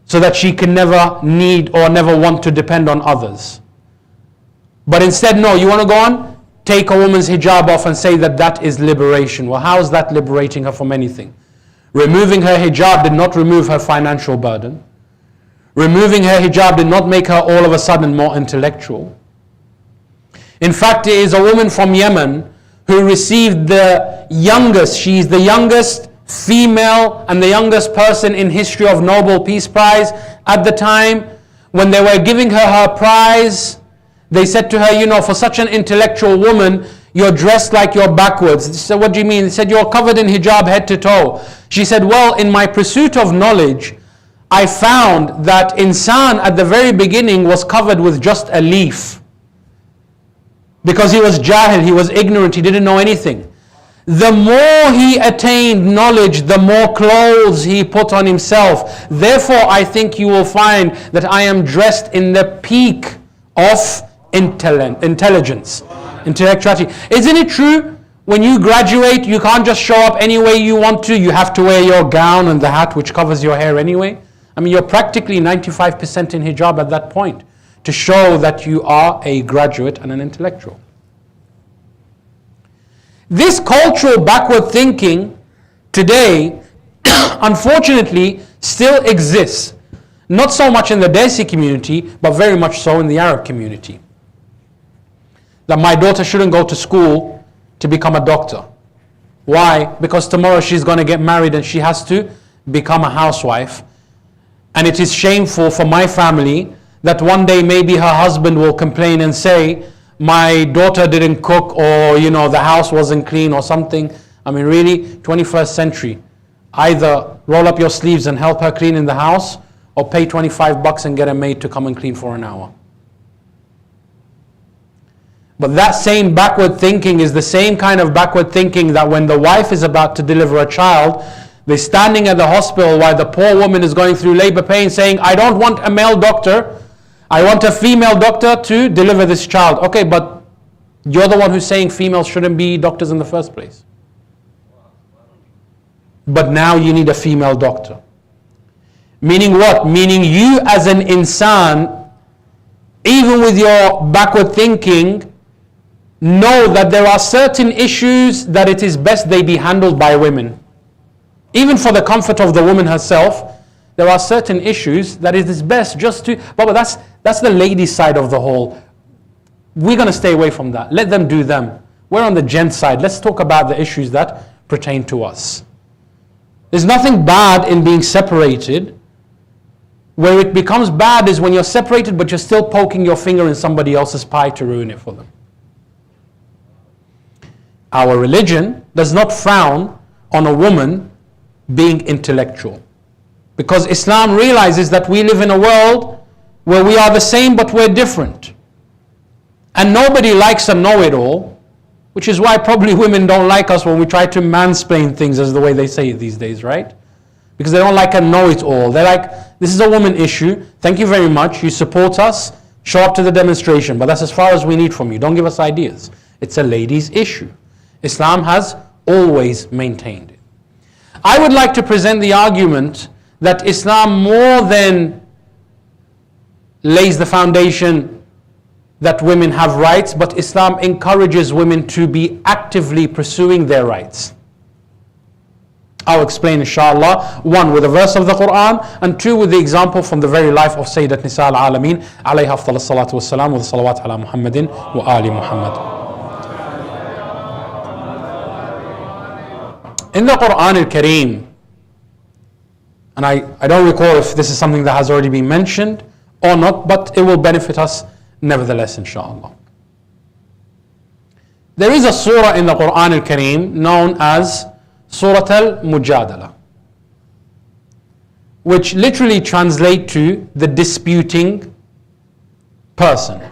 so that she can never need or never want to depend on others. But instead, no, you want to go on? take a woman's hijab off and say that that is liberation. Well, how is that liberating her from anything? Removing her hijab did not remove her financial burden. Removing her hijab did not make her all of a sudden more intellectual. In fact, it is a woman from Yemen who received the youngest, she is the youngest female and the youngest person in history of Nobel Peace Prize. At the time when they were giving her prize, they said to her, you know, for such an intellectual woman, you're dressed like you're backwards. She said, what do you mean? He said, you're covered in hijab head to toe. She said, well, in my pursuit of knowledge, I found that insan at the very beginning was covered with just a leaf. Because he was jahil, he was ignorant, he didn't know anything. The more he attained knowledge, the more clothes he put on himself. Therefore, I think you will find that I am dressed in the peak of intelligence, intellectuality. Isn't it true? When you graduate, you can't just show up any way you want to. You have to wear your gown and the hat which covers your hair anyway. I mean, you're practically 95% in hijab at that point to show that you are a graduate and an intellectual. This cultural backward thinking today, unfortunately, still exists. Not so much in the Desi community, but very much so in the Arab community. That my daughter shouldn't go to school to become a doctor. Why? Because tomorrow she's going to get married and she has to become a housewife. And it is shameful for my family that one day maybe her husband will complain and say, my daughter didn't cook, or you know, the house wasn't clean or something. I mean, really, 21st century. Either roll up your sleeves and help her clean in the house, or pay $25 and get a maid to come and clean for an hour. But that same backward thinking is the same kind of backward thinking that when the wife is about to deliver a child, they're standing at the hospital while the poor woman is going through labor pain saying, I don't want a male doctor, I want a female doctor to deliver this child. Okay, but you're the one who's saying females shouldn't be doctors in the first place. But now you need a female doctor. Meaning what? Meaning you as an insan, even with your backward thinking, know that there are certain issues that it is best they be handled by women. Even for the comfort of the woman herself, there are certain issues that it is best just to, but that's the ladies' side of the whole. We're going to stay away from that. Let them do them. We're on the gent side. Let's talk about the issues that pertain to us. There's nothing bad in being separated. Where it becomes bad is when you're separated but you're still poking your finger in somebody else's pie to ruin it for them. Our religion does not frown on a woman being intellectual. Because Islam realizes that we live in a world where we are the same but we're different. And nobody likes a know-it-all, which is why probably women don't like us when we try to mansplain things, as the way they say it these days, right? Because they don't like a know-it-all. They're like, this is a woman issue, thank you very much, you support us, show up to the demonstration, but that's as far as we need from you, don't give us ideas. It's a ladies' issue. Islam has always maintained it. I would like to present the argument that Islam more than lays the foundation that women have rights, but Islam encourages women to be actively pursuing their rights. I'll explain inshallah, one with a verse of the Quran, and two with the example from the very life of Sayyidat Nisa al-Alameen, alayha afdal as-salatu was-salam, with salawat ala Muhammadin wa ali Muhammad. In the Quran al-Kareem, and I don't recall if this is something that has already been mentioned or not, but it will benefit us nevertheless, inshallah. There is a surah in the Quran al-Kareem known as Surah Al-Mujadallah, which literally translates to the disputing person,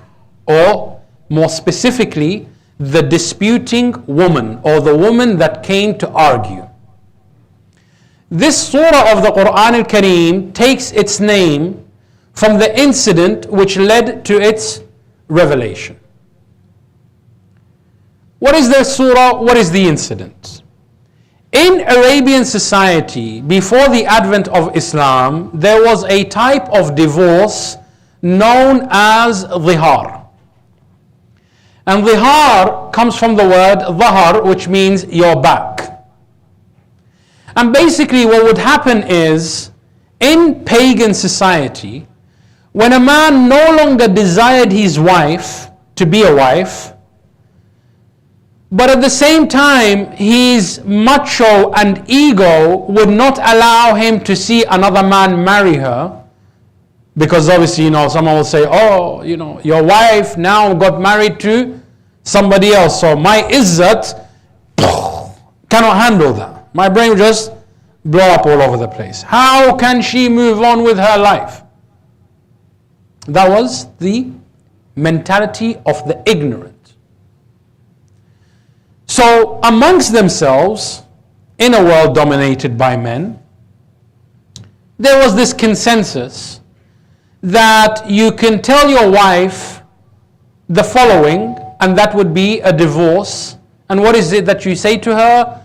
or more specifically, the disputing woman, or the woman that came to argue. This surah of the Quran al-Kareem takes its name from the incident which led to its revelation. What is the surah? What is the incident? In Arabian society, before the advent of Islam, there was a type of divorce known as dhihar. And dhihar comes from the word dhahar, which means your back. And basically what would happen is, in pagan society, when a man no longer desired his wife to be a wife, but at the same time his macho and ego would not allow him to see another man marry her, because obviously, someone will say, oh, your wife now got married to somebody else, so my izzat cannot handle that. My brain will just blow up all over the place. How can she move on with her life? That was the mentality of the ignorant. So amongst themselves, in a world dominated by men, there was this consensus that you can tell your wife the following, and that would be a divorce. And what is it that you say to her?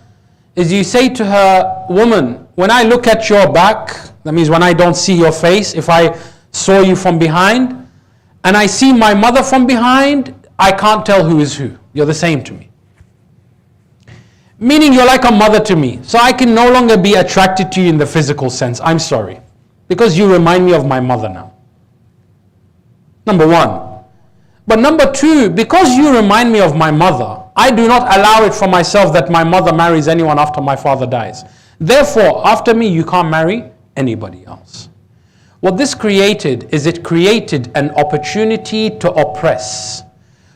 Is you say to her, woman, when I look at your back, that means when I don't see your face, if I saw you from behind, and I see my mother from behind, I can't tell who is who. You're the same to me. Meaning you're like a mother to me. So I can no longer be attracted to you in the physical sense. I'm sorry. Because you remind me of my mother now. Number one. But number two, because you remind me of my mother, I do not allow it for myself that my mother marries anyone after my father dies. Therefore, after me, you can't marry anybody else. What this created is it created an opportunity to oppress,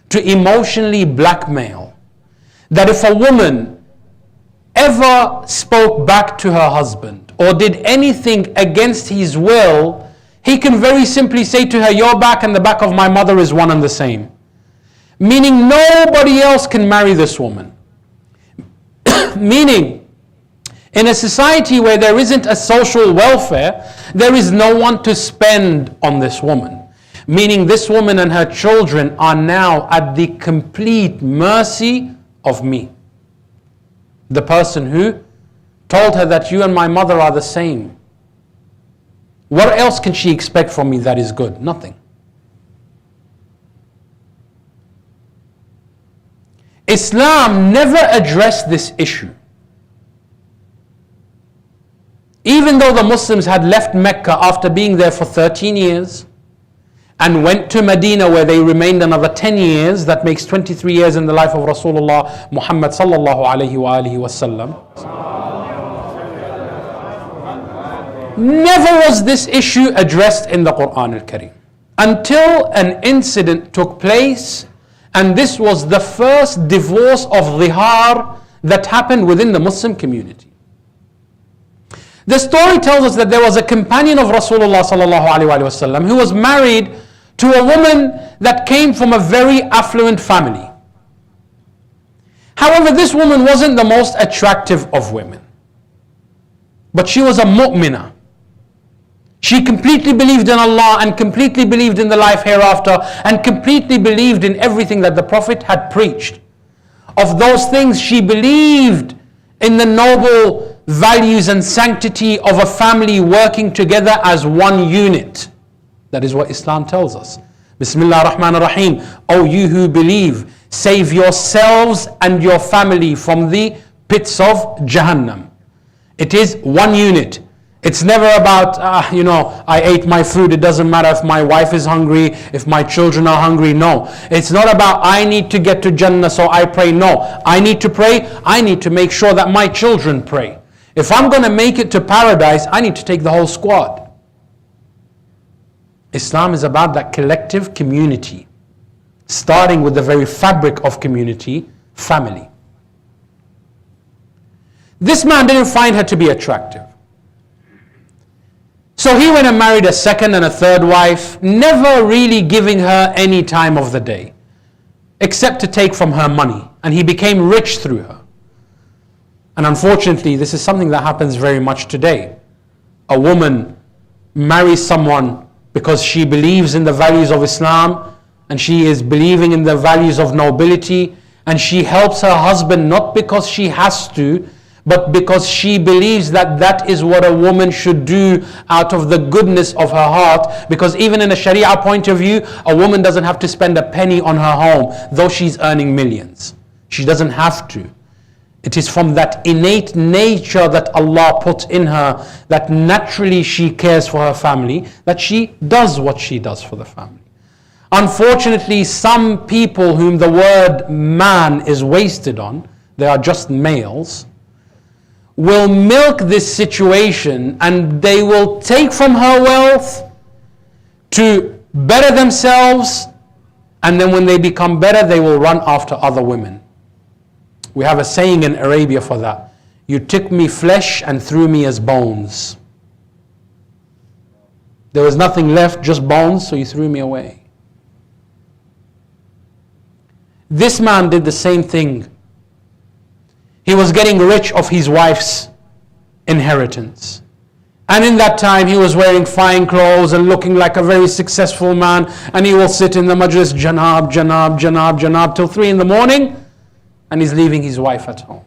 to emotionally blackmail. That if a woman ever spoke back to her husband or did anything against his will, he can very simply say to her, your back and the back of my mother is one and the same. Meaning nobody else can marry this woman. Meaning, in a society where there isn't a social welfare, there is no one to spend on this woman. Meaning this woman and her children are now at the complete mercy of me. The person who told her that you and my mother are the same. What else can she expect from me that is good? Nothing. Islam never addressed this issue. Even though the Muslims had left Mecca after being there for 13 years and went to Medina where they remained another 10 years, that makes 23 years in the life of Rasulullah Muhammad sallallahu alayhi wa alihi wasallam. Never was this issue addressed in the Quran al-Karim until an incident took place, and this was the first divorce of dhihar that happened within the Muslim community. The story tells us that there was a companion of Rasulullah sallallahu alaihi wasallam who was married to a woman that came from a very affluent family. However, this woman wasn't the most attractive of women, but she was a mu'minah. She completely believed in Allah and completely believed in the life hereafter and completely believed in everything that the Prophet had preached. Of those things, she believed in the noble values and sanctity of a family working together as one unit. That is what Islam tells us. Bismillah ar-Rahman ar-Rahim. O you who believe, save yourselves and your family from the pits of Jahannam. It is one unit. It's never about, I ate my food, it doesn't matter if my wife is hungry, if my children are hungry. No. It's not about, I need to get to Jannah so I pray. No. I need to pray, I need to make sure that my children pray. If I'm going to make it to paradise, I need to take the whole squad. Islam is about that collective community, starting with the very fabric of community, family. This man didn't find her to be attractive. So he went and married a second and a third wife, never really giving her any time of the day, except to take from her money. And he became rich through her. And unfortunately, this is something that happens very much today. A woman marries someone because she believes in the values of Islam, and she is believing in the values of nobility, and she helps her husband not because she has to, but because she believes that that is what a woman should do out of the goodness of her heart. Because even in a Sharia point of view, a woman doesn't have to spend a penny on her home, though she's earning millions. She doesn't have to. It is from that innate nature that Allah put in her, that naturally she cares for her family, that she does what she does for the family. Unfortunately, some people whom the word man is wasted on, they are just males, will milk this situation and they will take from her wealth to better themselves, and then when they become better, they will run after other women. We have a saying in Arabia for that. You took me flesh and threw me as bones. There was nothing left, just bones, so you threw me away. This man did the same thing. He was getting rich of his wife's inheritance. And in that time he was wearing fine clothes and looking like a very successful man. And he will sit in the Majlis, Jenab, Jenab, Jenab, Jenab, till 3 in the morning. And he's leaving his wife at home.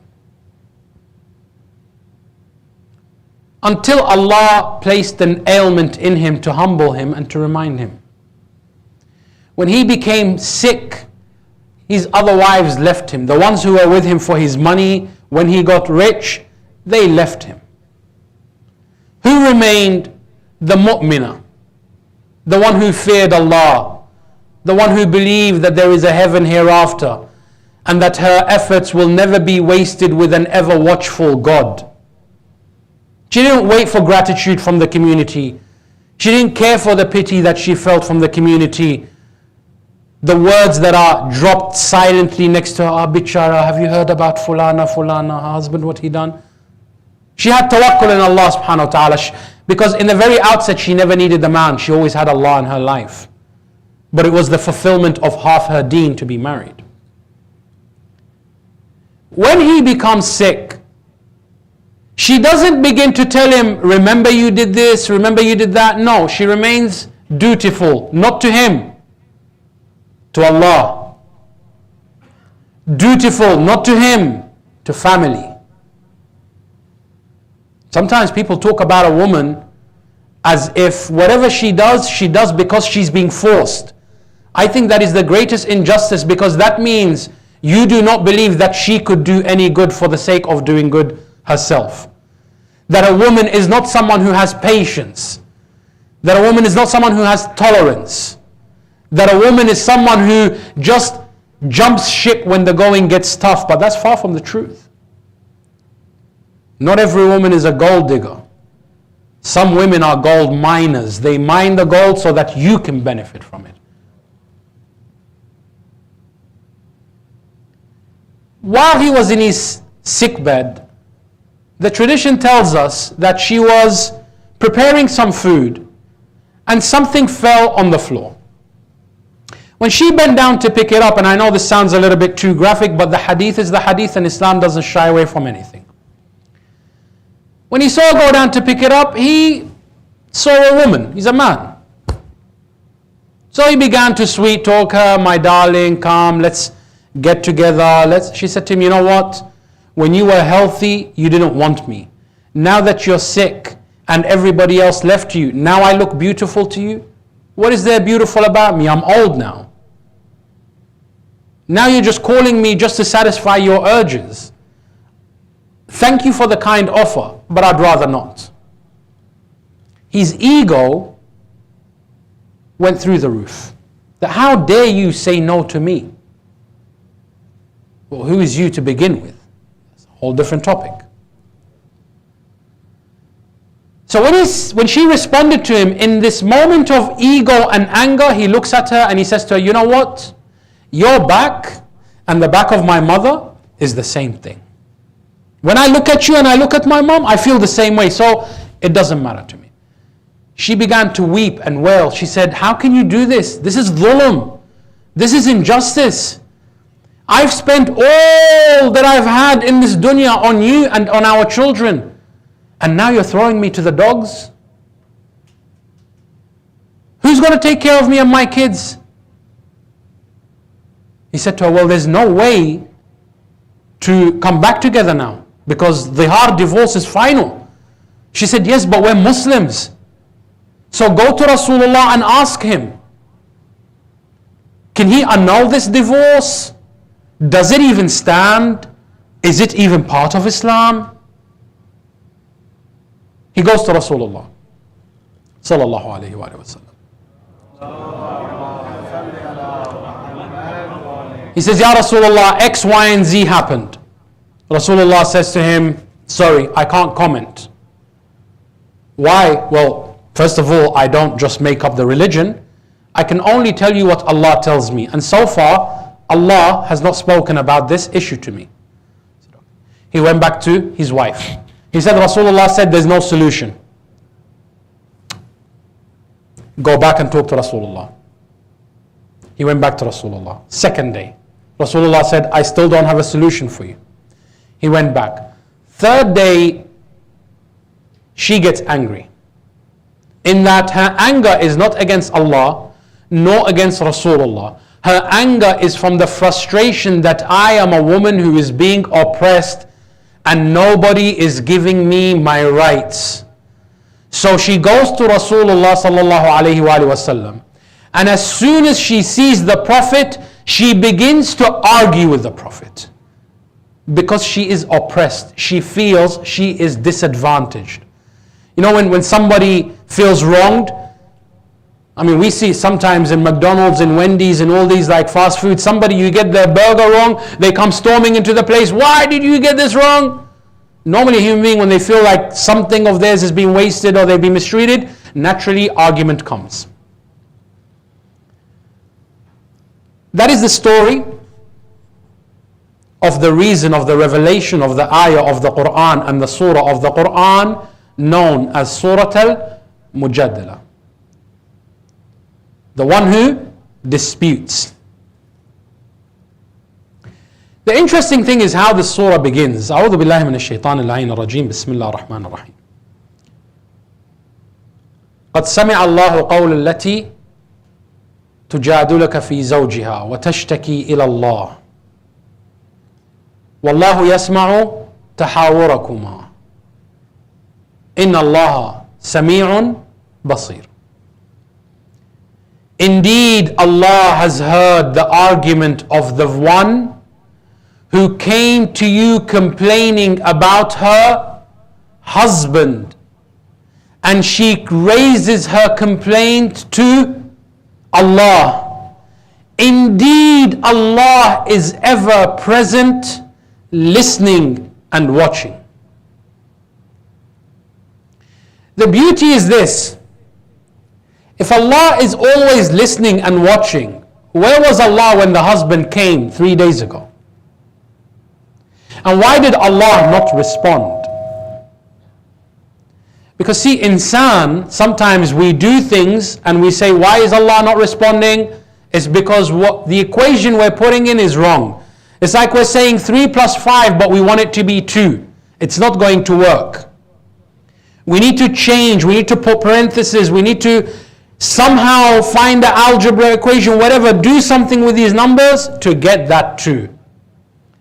Until Allah placed an ailment in him to humble him and to remind him. When he became sick, his other wives left him. The ones who were with him for his money, when he got rich, they left him. Who remained? The mu'minah, the one who feared Allah, the one who believed that there is a heaven hereafter, and that her efforts will never be wasted with an ever watchful God. She didn't wait for gratitude from the community. She didn't care for the pity that she felt from the community. The words that are dropped silently next to her, ah, bichara, have you heard about fulana, fulana, her husband, what he done? She had tawakkul in Allah subhanahu wa ta'ala, because in the very outset she never needed the man. She always had Allah in her life. But it was the fulfillment of half her deen to be married. When he becomes sick, she doesn't begin to tell him, remember you did this, remember you did that. No, she remains dutiful, not to him, to Allah. Dutiful, not to him, to family. Sometimes people talk about a woman as if whatever she does because she's being forced. I think that is the greatest injustice, because that means you do not believe that she could do any good for the sake of doing good herself. That a woman is not someone who has patience. That a woman is not someone who has tolerance. That a woman is someone who just jumps ship when the going gets tough. But that's far from the truth. Not every woman is a gold digger. Some women are gold miners. They mine the gold so that you can benefit from it. While he was in his sick bed, the tradition tells us that she was preparing some food and something fell on the floor. When she bent down to pick it up, and I know this sounds a little bit too graphic, but the hadith is the hadith and Islam doesn't shy away from anything. When he saw her go down to pick it up, he saw a woman. He's a man. So he began to sweet talk her, my darling, come, let's get together. She said to him, you know what? When you were healthy, you didn't want me. Now that you're sick and everybody else left you, now I look beautiful to you? What is there beautiful about me? I'm old now. Now you're just calling me just to satisfy your urges. Thank you for the kind offer, but I'd rather not. His ego went through the roof. That how dare you say no to me? Well, who is you to begin with? That's a whole different topic. So when she responded to him in this moment of ego and anger, he looks at her and he says to her, you know what? Your back and the back of my mother is the same thing. When I look at you and I look at my mom, I feel the same way. So it doesn't matter to me. She began to weep and wail. She said, how can you do this? This is dhulm. This is injustice. I've spent all that I've had in this dunya on you and on our children. And now you're throwing me to the dogs? Who's going to take care of me and my kids? He said to her, well, there's no way to come back together now, because the hard divorce is final. She said, yes, but we're Muslims. So go to Rasulullah and ask him, can he annul this divorce? Does it even stand? Is it even part of Islam? He goes to Rasulullah sallallahu alayhi wa sallam. He says, Ya Rasulullah, X, Y, and Z happened. Rasulullah says to him, sorry, I can't comment. Why? Well, first of all, I don't just make up the religion. I can only tell you what Allah tells me. And so far, Allah has not spoken about this issue to me. He went back to his wife. He said, Rasulullah said there's no solution. Go back and talk to Rasulullah. He went back to Rasulullah. Second day, Rasulullah said, I still don't have a solution for you. He went back. Third day, she gets angry. In that her anger is not against Allah, nor against Rasulullah. Her anger is from the frustration that I am a woman who is being oppressed and nobody is giving me my rights. So she goes to Rasulullah sallallahu alayhi wa sallam. And as soon as she sees the Prophet, she begins to argue with the Prophet. Because she is oppressed. She feels she is disadvantaged. You know, when somebody feels wronged, I mean, we see sometimes in McDonald's and Wendy's and all these like fast food, somebody, you get their burger wrong, they come storming into the place. Why did you get this wrong? Normally a human being, when they feel like something of theirs is being wasted or they've been mistreated, naturally argument comes. That is the story of the reason of the revelation of the ayah of the Quran and the surah of the Quran known as Surah Al-Mujadallah. The one who disputes. The interesting thing is how the surah begins. أعوذ بالله من الشيطان اللعين الرجيم بسم الله الرحمن الرحيم. قد سمع الله قول التي تجادلك في زوجها وتشتكي إلى الله والله يسمع تحاوركما إن الله سميع بصير. Indeed, Allah has heard the argument of the one who came to you complaining about her husband, and she raises her complaint to Allah. Indeed, Allah is ever present, listening and watching. The beauty is this: if Allah is always listening and watching, where was Allah when the husband came 3 days ago? And why did Allah not respond? Because see, insan, sometimes we do things and we say, why is Allah not responding? It's because what the equation we're putting in is wrong. It's like we're saying 3 plus 5, but we want it to be 2. It's not going to work. We need to change, we need to put parentheses, we need to somehow find the algebra equation, whatever, do something with these numbers to get that 2.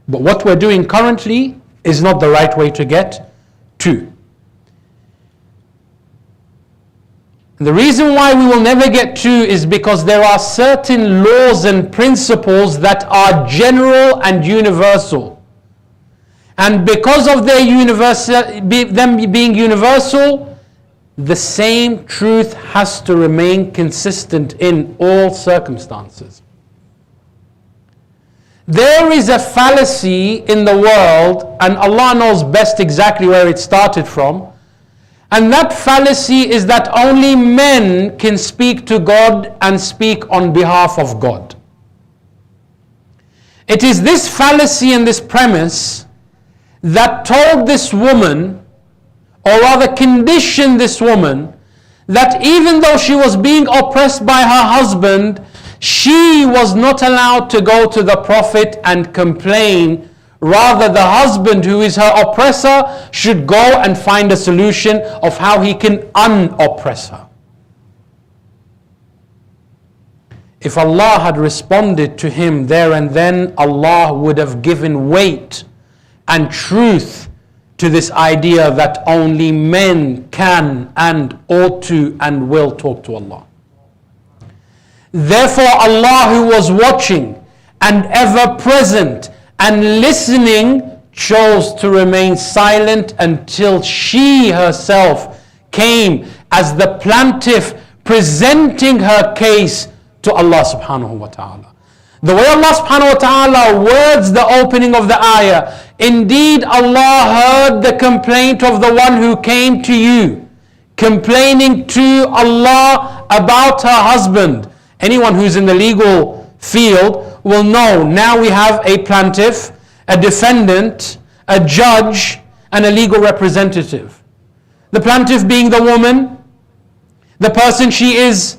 But what we're doing currently is not the right way to get 2. The reason why we will never get 2 is because there are certain laws and principles that are general and universal. And because of their them being universal, the same truth has to remain consistent in all circumstances. There is a fallacy in the world, and Allah knows best exactly where it started from. And that fallacy is that only men can speak to God and speak on behalf of God. It is this fallacy and this premise that told this woman, or rather conditioned this woman, that even though she was being oppressed by her husband, she was not allowed to go to the Prophet and complain. Rather, the husband, who is her oppressor, should go and find a solution of how he can unoppress her. If Allah had responded to him there and then, Allah would have given weight and truth to this idea that only men can and ought to and will talk to Allah. Therefore, Allah, who was watching and ever present and listening, chose to remain silent until she herself came as the plaintiff presenting her case to Allah subhanahu wa ta'ala. The way Allah subhanahu wa ta'ala words the opening of the ayah, indeed Allah heard the complaint of the one who came to you, complaining to Allah about her husband. Anyone who's in the legal field will know now we have a plaintiff, a defendant, a judge, and a legal representative. The plaintiff being the woman, the person she is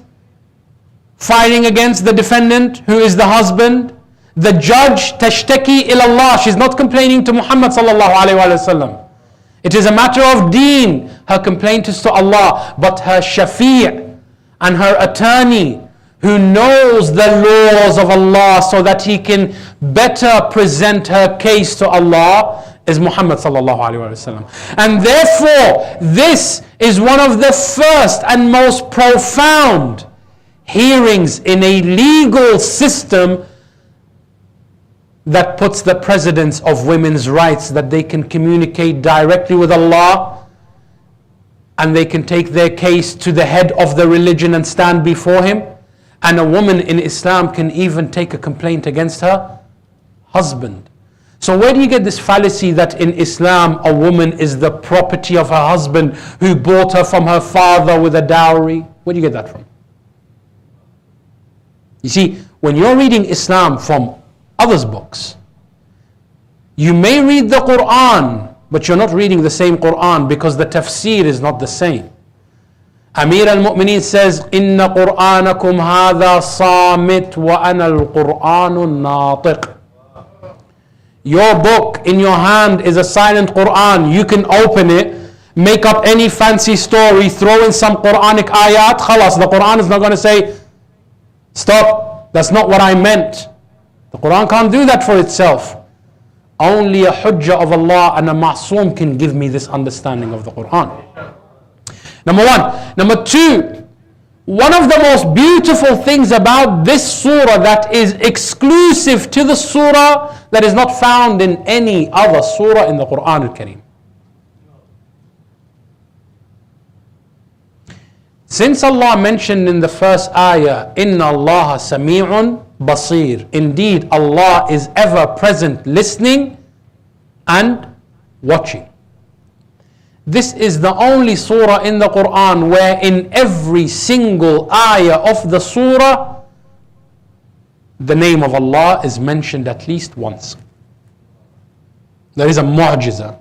fighting against, the defendant who is the husband, the judge, tashtaki ilallah, she's not complaining to Muhammad sallallahu alayhi wa sallam. It is a matter of deen, her complaint is to Allah, but her shafi' and her attorney who knows the laws of Allah so that he can better present her case to Allah is Muhammad sallallahu alaihi wasallam. And therefore, this is one of the first and most profound hearings in a legal system that puts the precedence of women's rights, that they can communicate directly with Allah and they can take their case to the head of the religion and stand before him. And a woman in Islam can even take a complaint against her husband. So where do you get this fallacy that in Islam a woman is the property of her husband who bought her from her father with a dowry? Where do you get that from? You see, when you're reading Islam from others' books, you may read the Quran, but you're not reading the same Quran because the tafsir is not the same. Amir al-Mu'mineen says, Inna Qur'anakum hadha samit wa ana al-Qur'anu natiq. Your book in your hand is a silent Quran. You can open it, make up any fancy story, throw in some Quranic ayat, khalas, the Quran is not going to say, stop, that's not what I meant. The Quran can't do that for itself. Only a hujjah of Allah and a ma'soom can give me this understanding of the Quran. Number one. Number two, one of the most beautiful things about this surah that is exclusive to the surah that is not found in any other surah in the Quran al-Kareem. Since Allah mentioned in the first ayah, Inna Allah sami'un basir. Indeed, Allah is ever present, listening and watching. This is the only surah in the Quran where in every single ayah of the surah, the name of Allah is mentioned at least once. There is a mu'jiza.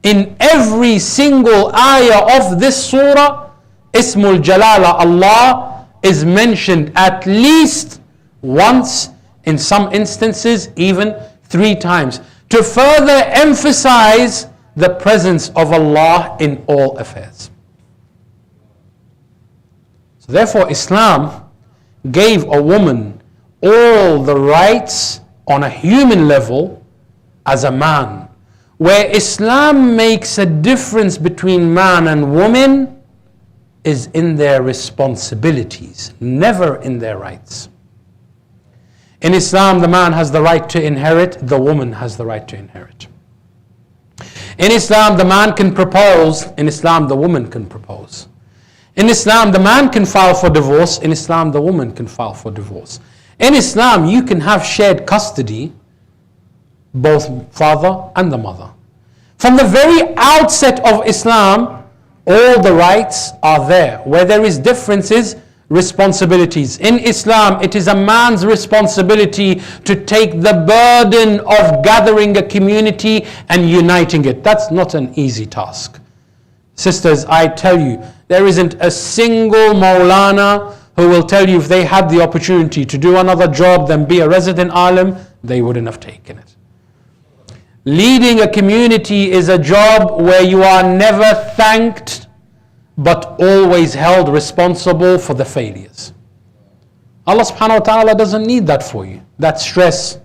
In every single ayah of this surah, Ismul Jalala, Allah, is mentioned at least once, in some instances even 3 times, to further emphasize the presence of Allah in all affairs. So therefore, Islam gave a woman all the rights on a human level as a man. Where Islam makes a difference between man and woman is in their responsibilities, never in their rights. In Islam, the man has the right to inherit, the woman has the right to inherit. In Islam, the man can propose, in Islam, the woman can propose. In Islam, the man can file for divorce, in Islam, the woman can file for divorce. In Islam, you can have shared custody, both father and the mother. From the very outset of Islam, all the rights are there. Where there is differences, responsibilities. In Islam, it is a man's responsibility to take the burden of gathering a community and uniting it. That's not an easy task. Sisters, I tell you, there isn't a single Maulana who will tell you if they had the opportunity to do another job than be a resident alim, they wouldn't have taken it. Leading a community is a job where you are never thanked but always held responsible for the failures. Allah subhanahu wa ta'ala doesn't need that for you, that stress.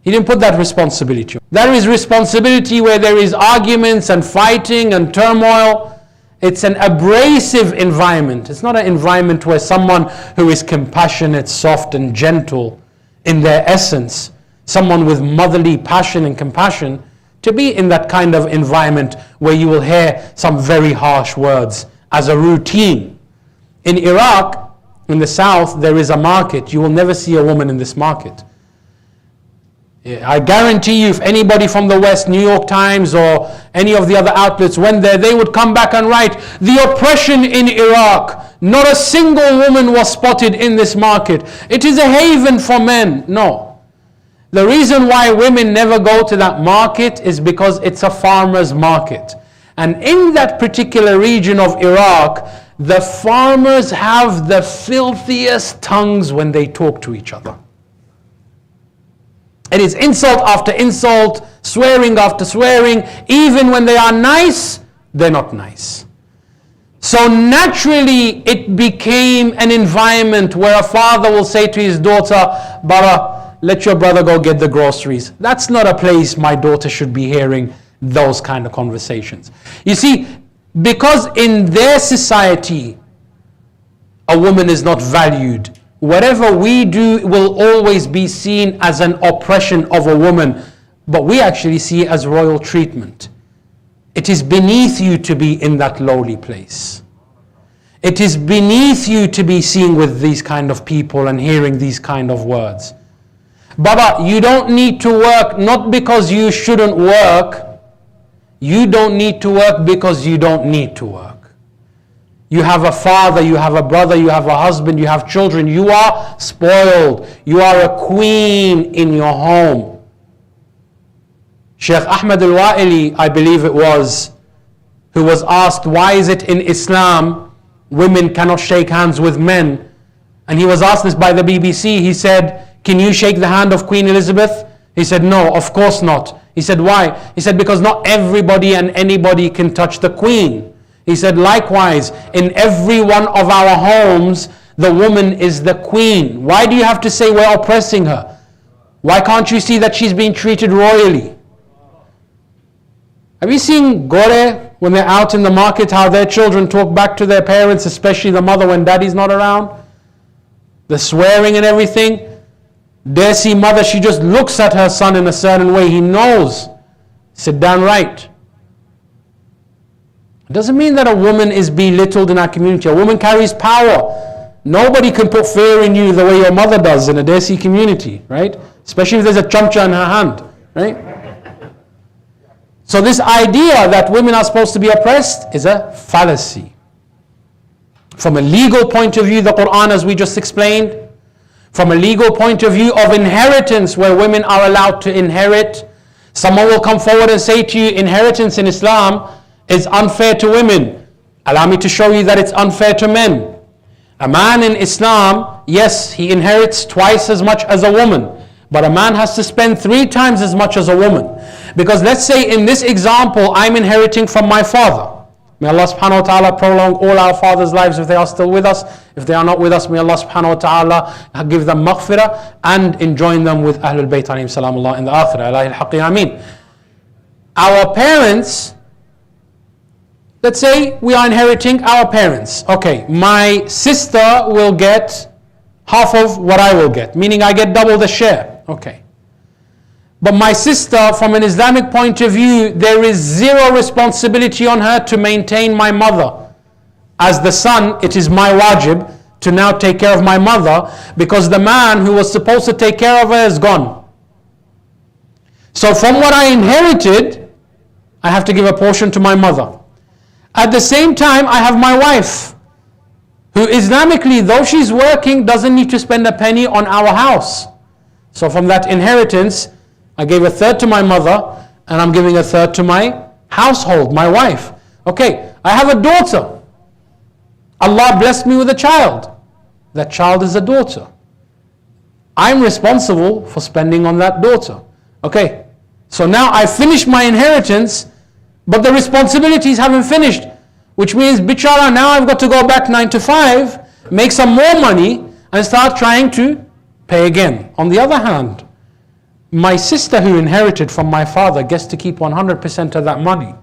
He didn't put that responsibility. There is responsibility where there is arguments and fighting and turmoil. It's an abrasive environment. It's not an environment where someone who is compassionate, soft and gentle in their essence, someone with motherly passion and compassion, to be in that kind of environment where you will hear some very harsh words as a routine. In Iraq, in the south, there is a market. You will never see a woman in this market. I guarantee you, if anybody from the West, New York Times or any of the other outlets went there, they would come back and write, the oppression in Iraq, not a single woman was spotted in this market. It is a haven for men. No. The reason why women never go to that market is because it's a farmer's market. And in that particular region of Iraq, the farmers have the filthiest tongues when they talk to each other. It is insult after insult, swearing after swearing. Even when they are nice, they're not nice. So naturally, it became an environment where a father will say to his daughter, Bara, let your brother go get the groceries. That's not a place my daughter should be hearing those kind of conversations. You see, because in their society, a woman is not valued. Whatever we do will always be seen as an oppression of a woman, but we actually see it as royal treatment. It is beneath you to be in that lowly place. It is beneath you to be seen with these kind of people and hearing these kind of words. Baba, you don't need to work not because you shouldn't work. You don't need to work because you don't need to work. You have a father, you have a brother, you have a husband, you have children. You are spoiled. You are a queen in your home. Sheikh Ahmed al-Wa'ili, I believe it was, who was asked, why is it in Islam women cannot shake hands with men? And he was asked this by the BBC. He said, can you shake the hand of Queen Elizabeth? He said, no, of course not. He said, why? He said, because not everybody and anybody can touch the Queen. He said, likewise, in every one of our homes, the woman is the queen. Why do you have to say we're oppressing her? Why can't you see that she's being treated royally? Have you seen Gore, when they're out in the market, how their children talk back to their parents, especially the mother when daddy's not around? The swearing and everything. Dare see mother, she just looks at her son in a certain way. He knows. Sit down right. It doesn't mean that a woman is belittled in our community. A woman carries power. Nobody can put fear in you the way your mother does in a Desi community, right? Especially if there's a chamcha in her hand, right? So this idea that women are supposed to be oppressed is a fallacy. From a legal point of view, the Quran, as we just explained, from a legal point of view of inheritance, where women are allowed to inherit, someone will come forward and say to you, inheritance in Islam is unfair to women. Allow me to show you that it's unfair to men. A man in Islam, yes, he inherits twice as much as a woman, but a man has to spend 3 times as much as a woman. Because let's say in this example, I'm inheriting from my father. May Allah subhanahu wa ta'ala prolong all our fathers' lives if they are still with us. If they are not with us, may Allah subhanahu wa ta'ala give them maghfirah and enjoin them with Ahlul Bayt alayhim salamullah in the akhirah. Ilahi al-haqqi ameen. Our parents, let's say we are inheriting our parents. Okay, my sister will get half of what I will get, meaning I get double the share. Okay. But my sister, from an Islamic point of view, there is 0 responsibility on her to maintain my mother. As the son, it is my wajib to now take care of my mother, because the man who was supposed to take care of her is gone. So from what I inherited, I have to give a portion to my mother. At the same time, I have my wife, who Islamically, though she's working, doesn't need to spend a penny on our house. So from that inheritance, I gave 1/3 to my mother, and I'm giving 1/3 to my household, my wife. Okay, I have a daughter. Allah blessed me with a child. That child is a daughter. I'm responsible for spending on that daughter. Okay, so now I finished my inheritance, but the responsibilities haven't finished. Which means, bichara, now I've got to go back 9 to 5, make some more money, and start trying to pay again. On the other hand, My sister who inherited from my father gets to keep 100% of that money.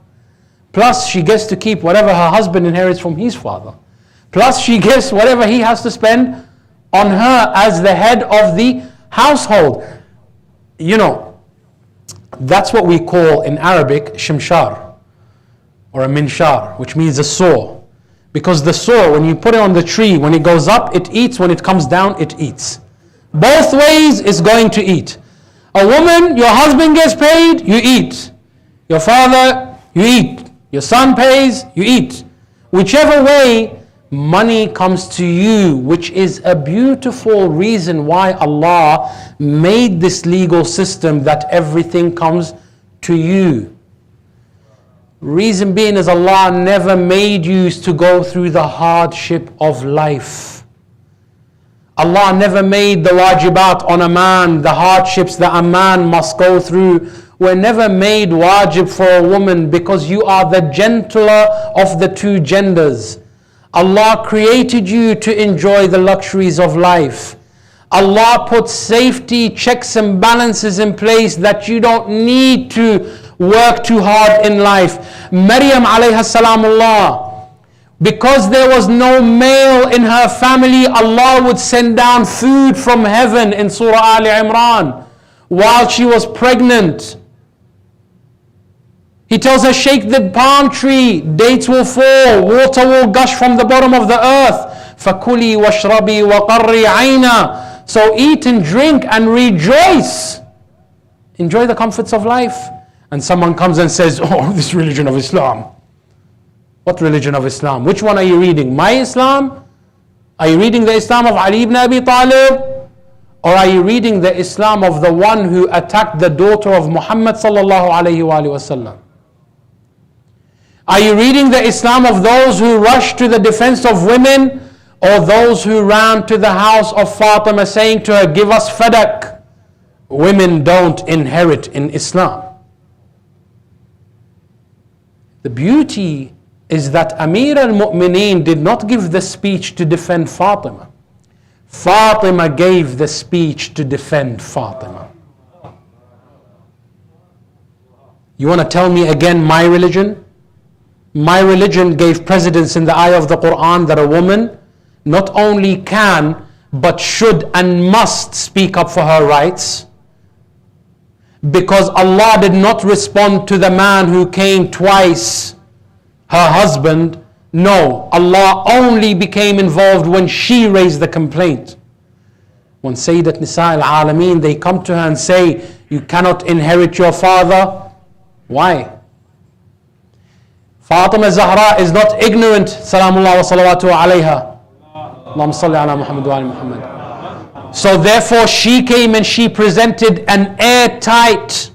Plus she gets to keep whatever her husband inherits from his father. Plus she gets whatever he has to spend on her as the head of the household. You know, that's what we call in Arabic shimshar or a minshar, which means a saw. Because the saw, when you put it on the tree, when it goes up, it eats. When it comes down, it eats. Both ways it's going to eat. A woman, your husband gets paid, you eat. Your father, you eat. Your son pays, you eat. Whichever way, money comes to you, which is a beautiful reason why Allah made this legal system that everything comes to you. Reason being is Allah never made you to go through the hardship of life. Allah never made the wajibat on a man, the hardships that a man must go through were never made wajib for a woman, because you are the gentler of the two genders. Allah created you to enjoy the luxuries of life. Allah put safety checks and balances in place that you don't need to work too hard in life. Maryam alayha salamullah, because there was no male in her family, Allah would send down food from heaven in Surah Al-Imran while she was pregnant. He tells her, shake the palm tree, dates will fall, water will gush from the bottom of the earth. فَكُلِي وَاشْرَبِي وَقَرِّي عَيْنًا. So eat and drink and rejoice. Enjoy the comforts of life. And someone comes and says, oh, this religion of Islam. What religion of Islam? Which one are you reading? My Islam? Are you reading the Islam of Ali ibn Abi Talib? Or are you reading the Islam of the one who attacked the daughter of Muhammad sallallahu alayhi wa sallam? Are you reading the Islam of those who rushed to the defense of women, or those who ran to the house of Fatima saying to her, give us fadak? Women don't inherit in Islam. The beauty is that Amir al-Mu'mineen did not give the speech to defend Fatima. Fatima gave the speech to defend Fatima. You want to tell me again my religion? My religion gave precedence in the ayah of the Quran that a woman not only can, but should and must speak up for her rights. Because Allah did not respond to the man who came twice, her husband. No, Allah only became involved when she raised the complaint. When Sayyidat Nisa al-Alameen, they come to her and say, you cannot inherit your father. Why? Fatima Zahra is not ignorant. Salamullah wa salawatu alayha. Allahumma salli ala Muhammad wa ala Muhammad. So therefore she came and she presented an airtight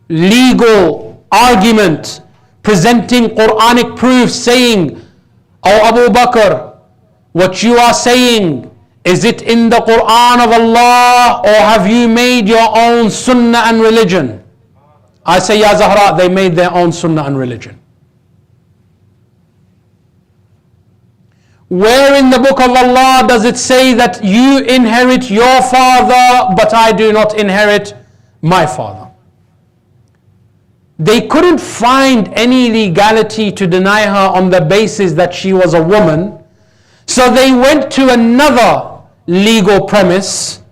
legal argument, presenting Quranic proof, saying, O Abu Bakr, what you are saying, is it in the Quran of Allah, or have you made your own sunnah and religion? I say, Ya Zahra, they made their own sunnah and religion. Where in the book of Allah does it say that you inherit your father, but I do not inherit my father? They couldn't find any legality to deny her on the basis that she was a woman. So they went to another legal premise,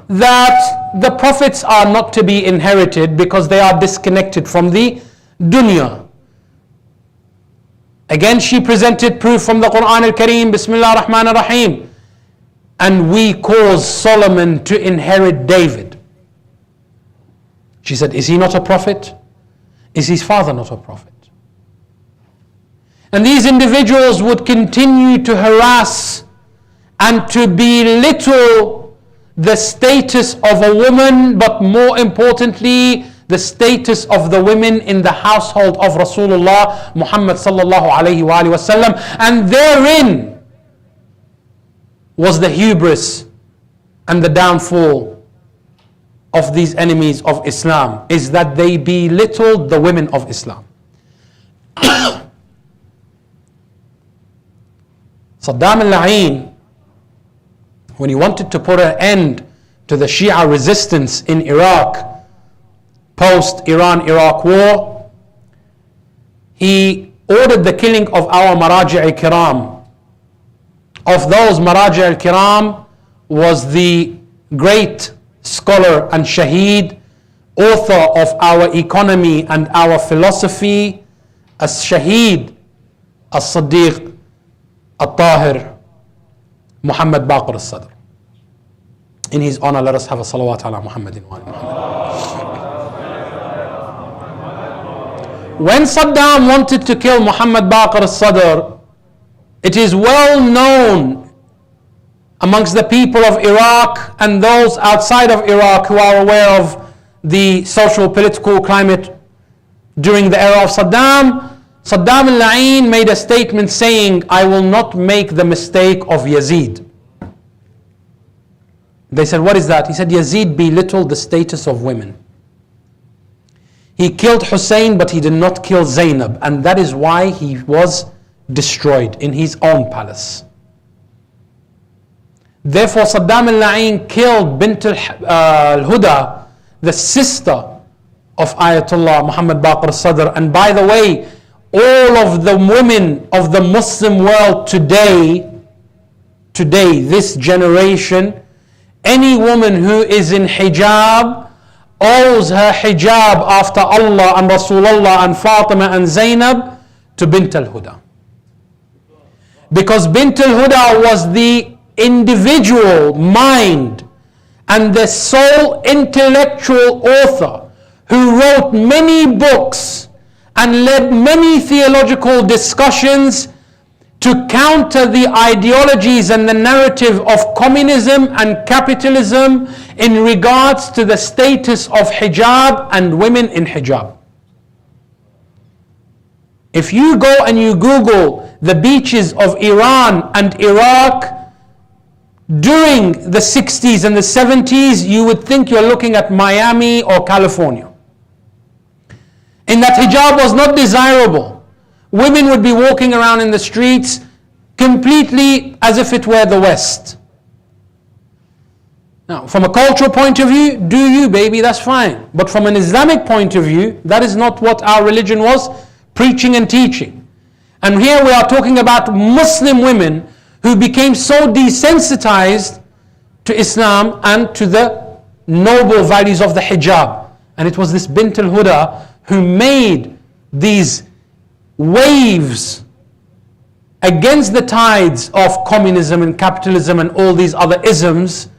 that the prophets are not to be inherited because they are disconnected from the dunya. Again, she presented proof from the Quran al-Kareem, Bismillah ar-Rahman ar-Rahim. And we cause Solomon to inherit David. She said, is he not a prophet? Is his father not a prophet? And these individuals would continue to harass and to belittle the status of a woman, but more importantly, the status of the women in the household of Rasulullah Muhammad sallallahu alayhi wa sallam. And therein was the hubris and the downfall of these enemies of Islam, is that they belittled the women of Islam. Saddam al-La'in, when he wanted to put an end to the Shia resistance in Iraq, post-Iran-Iraq war, he ordered the killing of our Maraji' al-Kiram. Of those Maraji' al-Kiram was the great scholar and Shaheed, author of our economy and our philosophy, as-Shaheed, as-Siddiq, al-Tahir, Muhammad Baqir al-Sadr. In his honor, let us have a salawat ala Muhammadin wa ala Muhammad. When Saddam wanted to kill Muhammad Baqir al-Sadr, it is well known amongst the people of Iraq and those outside of Iraq who are aware of the social political climate during the era of Saddam. Saddam al-La'in made a statement saying, I will not make the mistake of Yazid. They said, what is that? He said, Yazid belittled the status of women. He killed Husain, but he did not kill Zainab, and that is why he was destroyed in his own palace. Therefore, Saddam al-La'in killed Bint al-Huda, the sister of Ayatollah Muhammad Baqir al-Sadr. And by the way, all of the women of the Muslim world today, this generation, any woman who is in hijab owes her hijab after Allah and Rasulullah and Fatima and Zainab to Bint al-Huda. Because Bint al-Huda was the individual mind and the sole intellectual author who wrote many books and led many theological discussions to counter the ideologies and the narrative of communism and capitalism in regards to the status of hijab and women in hijab. If you go and you Google the beaches of Iran and Iraq during the 60s and the 70s, you would think you're looking at Miami or California. In that hijab was not desirable. Women would be walking around in the streets completely as if it were the West. Now, from a cultural point of view, do you, baby, that's fine. But from an Islamic point of view, that is not what our religion was preaching and teaching. And here we are talking about Muslim women who became so desensitized to Islam and to the noble values of the hijab. And it was this Bint al-Huda who made these waves against the tides of communism and capitalism and all these other isms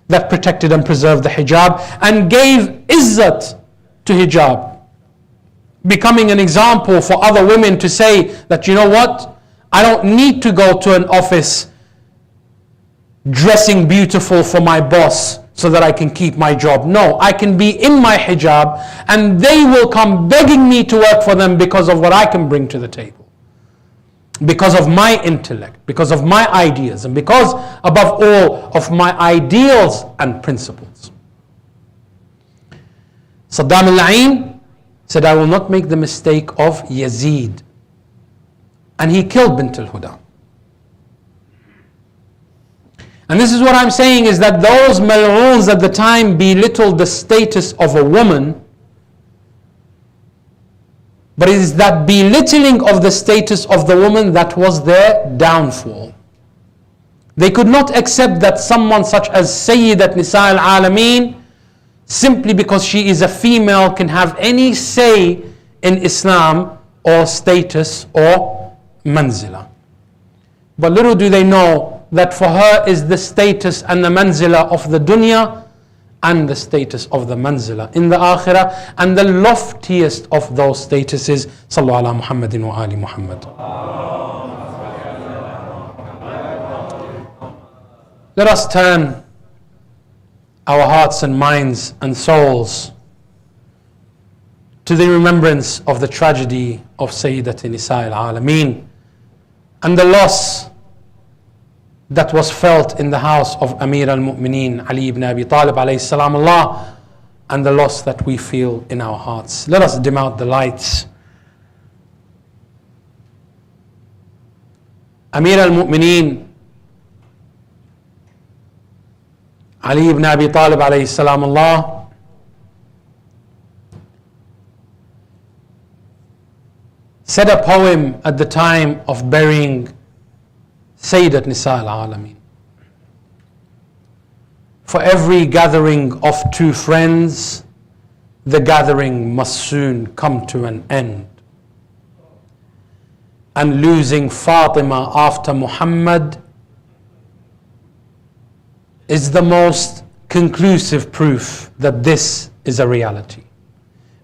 that protected and preserved the hijab and gave izzat to hijab, becoming an example for other women to say that, you know what, I don't need to go to an office dressing beautiful for my boss so that I can keep my job. No, I can be in my hijab and they will come begging me to work for them because of what I can bring to the table, because of my intellect, because of my ideas, and because above all of my ideals and principles. Saddam al-La'in said, I will not make the mistake of Yazid. And he killed Bint al-Huda. And this is what I'm saying, is that those mal'oons at the time belittled the status of a woman, but it is that belittling of the status of the woman that was their downfall. They could not accept that someone such as Sayyidat Nisa al-Alameen, simply because she is a female, can have any say in Islam or status or manzila. But little do they know that for her is the status and the manzila of the dunya and the status of the manzila in the akhirah, and the loftiest of those statuses. Sallu ala Muhammadin wa ali Muhammad. Let us turn our hearts and minds and souls to the remembrance of the tragedy of Sayyidat Nisa al-Alameen and the loss that was felt in the house of Amir al-Mu'mineen Ali ibn Abi Talib alayhi salamullah, and the loss that we feel in our hearts. Let us dim out the lights. Amir al-Mu'mineen Ali ibn Abi Talib alayhi salamullah said a poem at the time of burying Sayyidat Nisa al-Alameen. For every gathering of two friends, the gathering must soon come to an end. And losing Fatima after Muhammad is the most conclusive proof that this is a reality.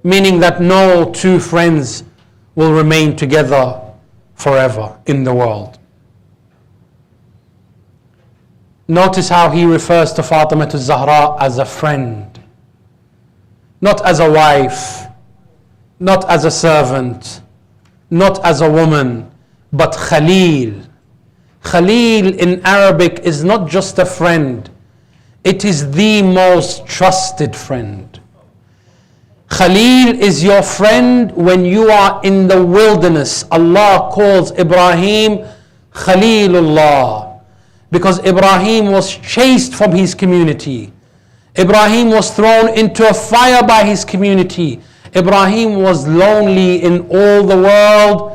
Meaning that no two friends will remain together forever in the world. Notice how he refers to Fatima to Zahra as a friend, not as a wife, not as a servant, not as a woman, but Khalil. Khalil in Arabic is not just a friend, it is the most trusted friend. Khalil is your friend when you are in the wilderness. Allah calls Ibrahim Khalilullah because Ibrahim was chased from his community. Ibrahim was thrown into a fire by his community. Ibrahim was lonely in all the world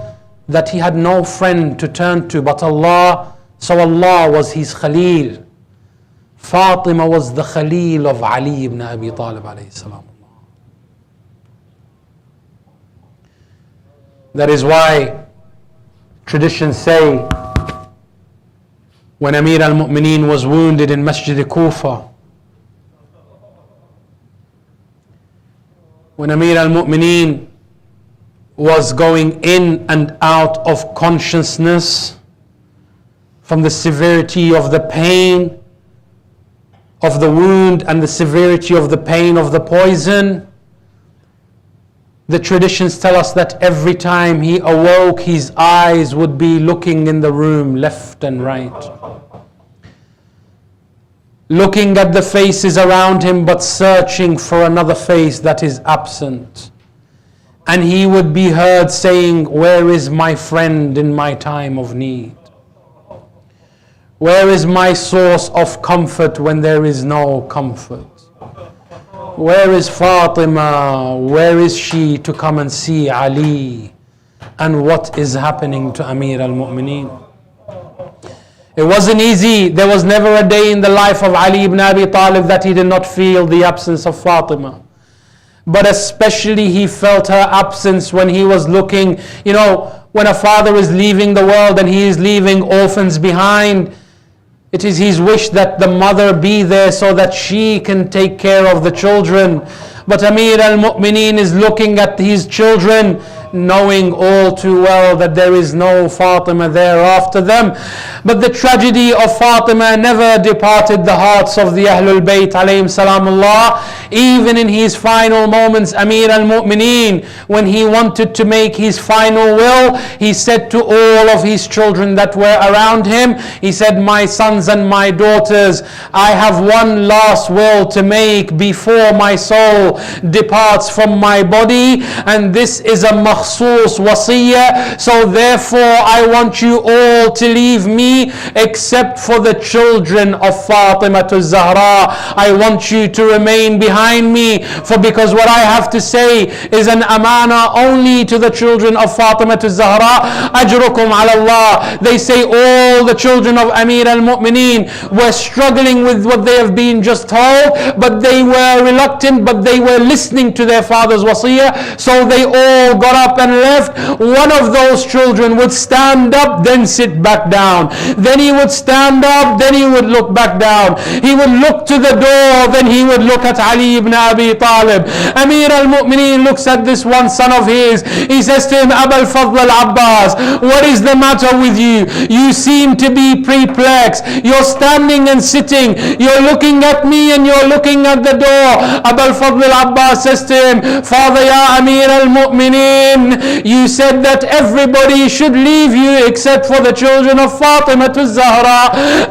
that he had no friend to turn to but Allah. So Allah was his Khalil. Fatima was the Khalil of Ali ibn Abi Talib alayhi salam. That is why traditions say when Amir al-Mu'mineen was wounded in Masjid Kufa, when Amir al-Mu'mineen was going in and out of consciousness from the severity of the pain of the wound and the severity of the pain of the poison, the traditions tell us that every time he awoke, his eyes would be looking in the room left and right, looking at the faces around him but searching for another face that is absent. And he would be heard saying, "Where is my friend in my time of need? Where is my source of comfort when there is no comfort? Where is Fatima? Where is she to come and see Ali? And what is happening to Amir al-Mu'mineen?" It wasn't easy. There was never a day in the life of Ali ibn Abi Talib that he did not feel the absence of Fatima. But especially he felt her absence when he was looking, when a father is leaving the world and he is leaving orphans behind, it is his wish that the mother be there so that she can take care of the children. But Amir al-Mu'mineen is looking at his children, knowing all too well that there is no Fatima there after them. But the tragedy of Fatima never departed the hearts of the Ahlul Bayt alayhim salamullah. Even in his final moments, Amir al-Mu'mineen, when he wanted to make his final will, he said to all of his children that were around him, he said, "My sons and my daughters, I have one last will to make before my soul departs from my body, and this is a makhsus wasiyah. So therefore I want you all to leave me except for the children of Fatima to Zahra. I want you to remain behind me, for because what I have to say is an amana only to the children of Fatima to Zahra. Ajrukum ala Allah." They say all the children of Amir al-Mu'mineen were struggling with what they have been just told, but they were reluctant, but they were listening to their father's wasiyah. So they all got up and left. One of those children would stand up, then sit back down. Then he would stand up, then he would look back down. He would look to the door, then he would look at Ali ibn Abi Talib. Amir al-Mu'mineen looks at this one son of his. He says to him, "Abul Fadl al-Abbas, what is the matter with you? You seem to be perplexed. You're standing and sitting. You're looking at me and you're looking at the door." Abul Fadl al-Abbas says to him, "Father, ya Amir al-Mu'mineen, you said that everybody should leave you except for the children of Fatima to Zahra,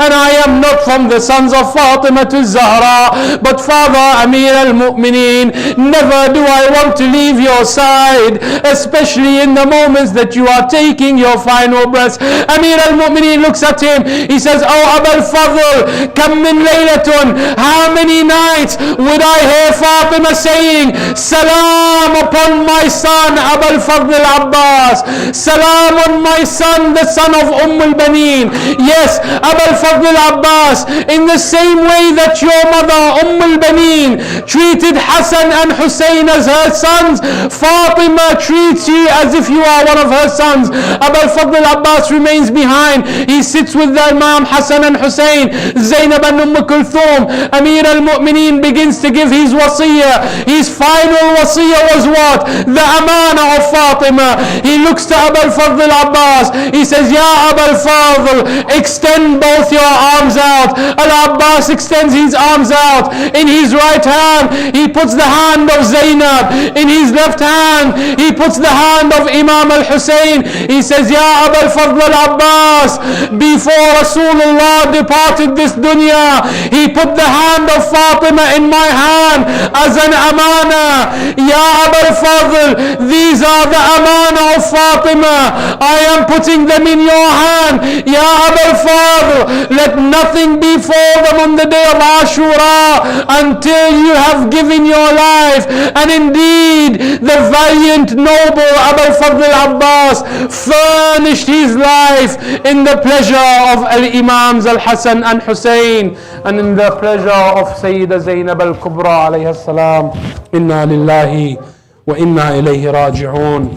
and I am not from the sons of Fatima to Zahra. But Father Amir al-Mu'mineen, never do I want to leave your side, especially in the moments that you are taking your final breaths." Amir al-Mu'mineen looks at him. He says, "Oh Abul Fadl, kam min laylatun, how many nights would I hear Fatima saying, 'Salam upon my son Abul al-Fadl al-Abbas. Salamun, my son, the son of al-Baneen. Yes, Abu al-Fadl al-Abbas, in the same way that your mother al-Baneen treated Hassan and Husain as her sons, Fatima treats you as if you are one of her sons. Abu al-Fadl al-Abbas remains behind. He sits with the Imam Hassan and Husain. Zainab and Kulthum, Amir al-Mu'mineen, begins to give his wasiyah. His final wasiyah was what? The amana of Fatima. He looks to Abu al-Fadl al-Abbas. He says, Ya Abu al-Fadl, extend both your arms out. Al-Abbas extends his arms out. In his right hand, he puts the hand of Zainab. In his left hand, he puts the hand of Imam al-Husayn. He says, Ya Abu al-Fadl al-Abbas, before Rasulullah departed this dunya, he put the hand of Fatima in my hand as an amana. Ya Abu al-Fadl, these are the amana of Fatima. I am putting them in your hand. Ya Abu al-Fadl, let nothing befall them on the day of Ashura until you have given your life. And indeed, the valiant noble Abu al-Fadl al-Abbas furnished his life in the pleasure of al-Imams al-Hassan and Husain, and in the pleasure of Sayyida Zainab al-Kubra alayhi salam. Inna lillahi wa inna ilayhi raji'un.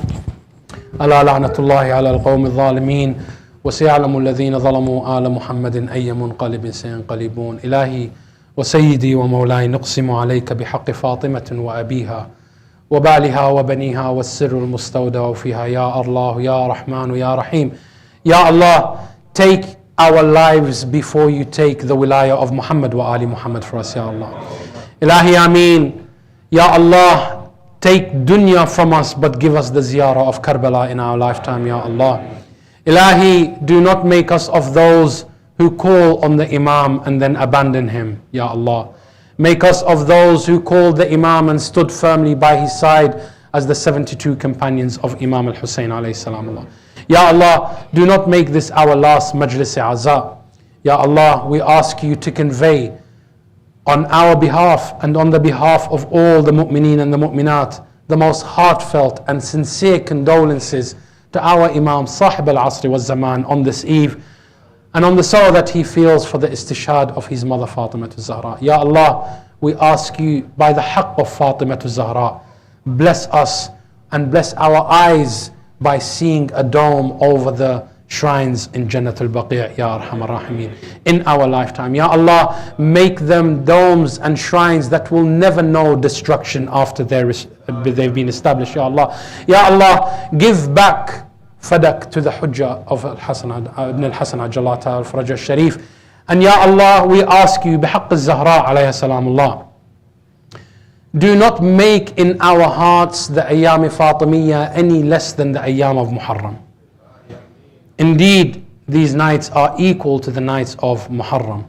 Ala la'natullahi ala al-qawm al-zalimin. وسيعلم الذين ظلموا آل محمد أي منقلب سينقلبون. إلهي وسيدي ومولاي، نقسم عليك بحق فاطمة وأبيها وبعلها وبنيها والسر المستودع فيها، يا الله يا رحمن يا رحيم. Ya Allah, take our lives before you take the wilayah of Muhammad wa Ali Muhammad for us, Ya Allah. Ilahi Ameen. Ya Allah, take dunya from us but give us the ziyarah of Karbala in our lifetime, Ya Allah. Ilahi, do not make us of those who call on the Imam and then abandon him, Ya Allah. Make us of those who called the Imam and stood firmly by his side as the 72 companions of Imam al-Husayn alayhi salam. Allah. Ya Allah, do not make this our last Majlis Aza. Ya Allah, we ask you to convey on our behalf and on the behalf of all the mu'mineen and the mu'minat the most heartfelt and sincere condolences to our Imam Sahib al-Asri wal Zaman on this eve, and on the sorrow that he feels for the istishhad of his mother Fatima to Zahra. Ya Allah, we ask you by the haqq of Fatima to Zahra, bless us and bless our eyes by seeing a dome over the shrines in Jannat al-Baqi', Ya Arhamar Rahimin, in our lifetime. Ya Allah, make them domes and shrines that will never know destruction after they've been established, Ya Allah. Ya Allah, give back Fadak to the Hujjah of Al-Hasan ibn al-Hasan Ajjallah al-Faraj al-Sharif. And Ya Allah, we ask you, bihaqq al-Zahra alayha salamullah, do not make in our hearts the Ayyam Fatimiyya any less than the Ayyam of Muharram. Indeed, these nights are equal to the nights of Muharram.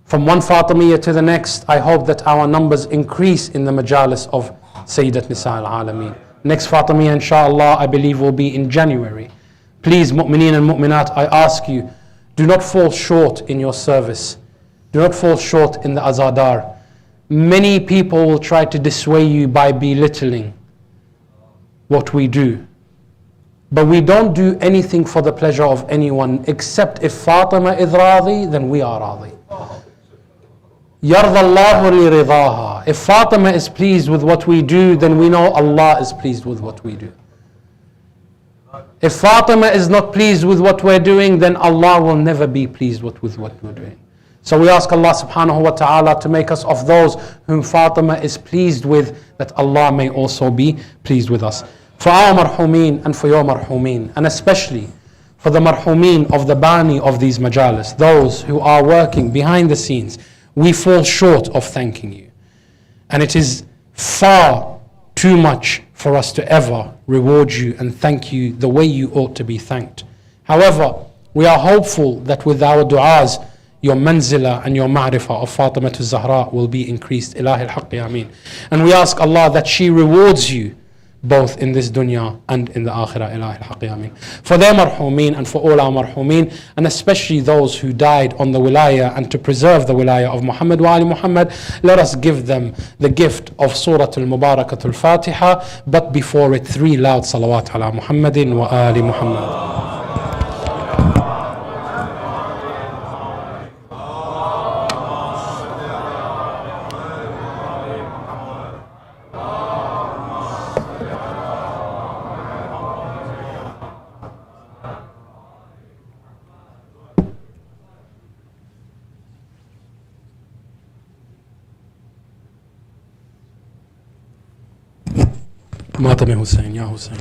From one Fatimiyya to the next, I hope that our numbers increase in the Majalis of Sayyidat Nisa al-Alameen. Next Fatimiyya, inshallah, I believe will be in January. Please, mu'mineen and mu'minat, I ask you, do not fall short in your service. Do not fall short in the azadar. Many people will try to dissuade you by belittling what we do. But we don't do anything for the pleasure of anyone, except if Fatima is radhi, then we are radhi. Yardallahu li ridaha. If Fatima is pleased with what we do, then we know Allah is pleased with what we do. If Fatima is not pleased with what we're doing, then Allah will never be pleased with what we're doing. So we ask Allah subhanahu wa ta'ala to make us of those whom Fatima is pleased with, that Allah may also be pleased with us. For our marhumeen and for your marhumeen, and especially for the marhumeen of the bani of these majalis, those who are working behind the scenes, we fall short of thanking you. And it is far too much for us to ever reward you and thank you the way you ought to be thanked. However, we are hopeful that with our du'as, your manzila and your ma'rifah of Fatima to Zahra will be increased. Ilahi al-Haqq, Ameen. And we ask Allah that she rewards you both in this dunya and in the akhirah. Ilahi al-haqi ameen. For their marhumeen and for all our marhumeen, and especially those who died on the wilayah, and to preserve the wilayah of Muhammad wa ali Muhammad, let us give them the gift of Surah al-Mubarakatul Fatiha, but before it 3 loud salawat ala Muhammadin wa ali Muhammad. ماتم حسین یا حسین.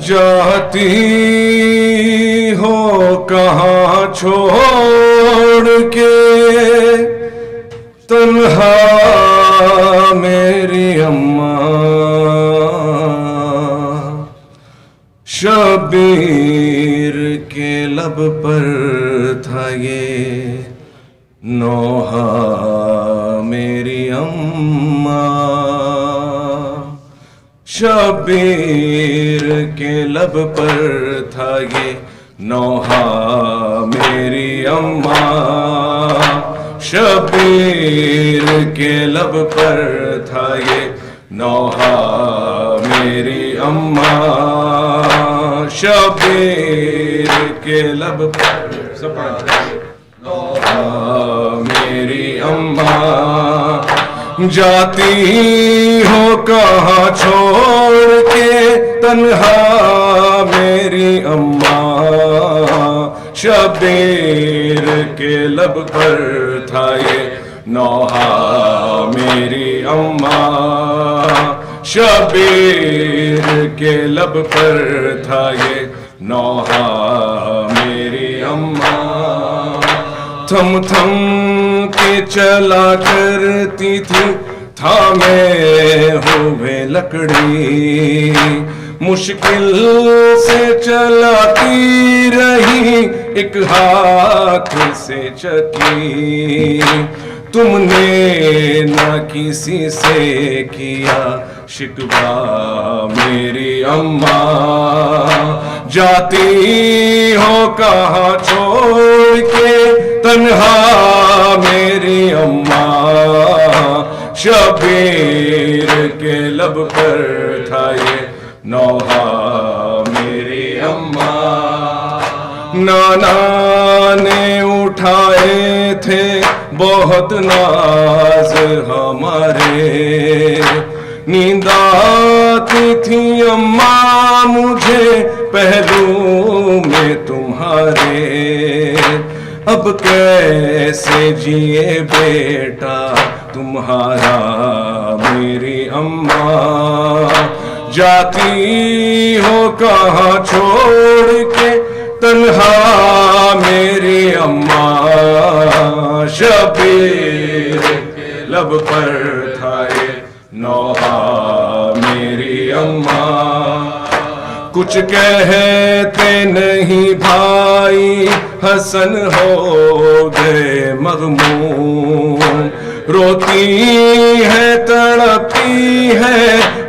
جاتی ہو کہاں چھوڑ کے تنہا میری اماں، شبیر کے لب پر تھا یہ نوحہ میری اماں، شبیر کے لب پر تھا یہ نوحہ میری اماں، شبیر کے لب پر تھا یہ نوحہ میری اماں، شبیر کے لب پر نوحہ میری اماں، جاتی ہو کہاں چھوڑ کے تنہا میری اماں، شبیر کے لب پر تھا یہ نوحہ میری اماں، شبیر کے لب پر تھا یہ نوحہ میری اماں، تھم تھم کے چلا کرتی تھی تھامے ہوئے لکڑی، مشکل سے چلاتی رہی ایک ہاتھ سے چکی، تم نے نہ کسی سے کیا شکوہ میری اماں، جاتی ہو کہاں چھوڑ کے تنہا میری اماں، شبیر کے لب پر تھا یہ نوحہ میری اماں، نانا نے اٹھائے تھے بہت ناز ہمارے، نیند آتی تھی اماں مجھے پہلو میں تمہارے، اب کیسے جیے بیٹا تمہارا میری اماں، جاتی ہو کہاں چھوڑ کے تنہا میری اماں، شبیر کے لب پر تھا یہ نوحہ میری اماں، کچھ کہتے نہیں بھائی حسن ہو گئے مغموم، روتی ہے تڑپتی ہے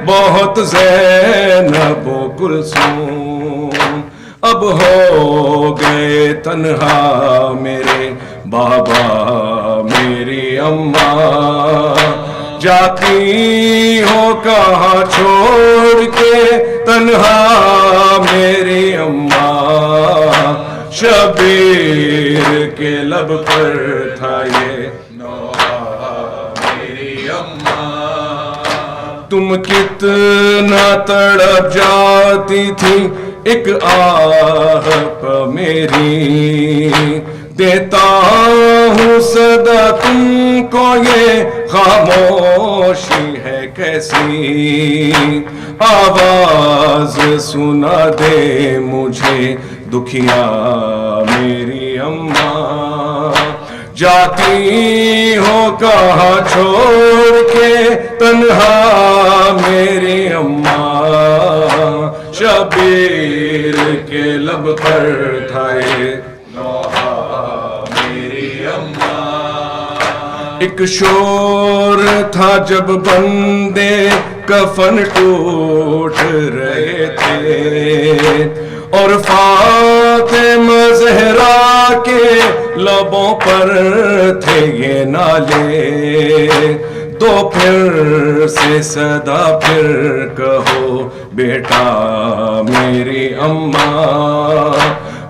بہت زینب و کلثوم، اب ہو گئے تنہا میرے بابا میری اماں، جاتی ہو کہاں چھوڑ کے تنہا میری اماں، شبیر کے لب پر تھا یہ نوحہ میری اماں، تم کتنا تڑپ جاتی تھی ایک آہ پہ میری، دیتا ہوں صدا تم کو یہ خاموشی ہے کیسی، آواز سنا دے مجھے دکھیا میری اماں جاتی ہو کہاں چھوڑ کے تنہا میری اماں شبیر کے لب پر تھا یہ نوحہ میری اماں ایک شور تھا جب بندے کفن ٹوٹ رہے تھے اور فاطمہ زہرا کے لبوں پر تھے یہ نالے تو پھر سے صدا پھر کہو بیٹا میری اماں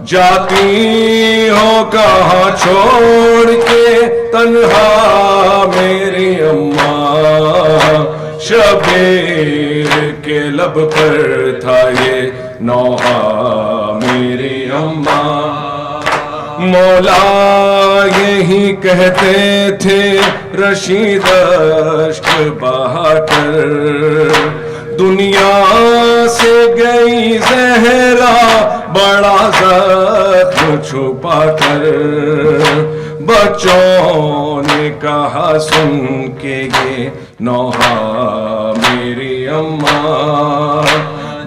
جاتی ہو کہاں چھوڑ کے تنہا میری اماں شبیر کے لب پر تھا یہ نوحہ میری اماں مولا یہی کہتے تھے رشید اشک بہا کر دنیا سے گئی زہرا بڑا زخم چھپا کر بچوں نے کہا سن کے یہ نوحہ میری اماں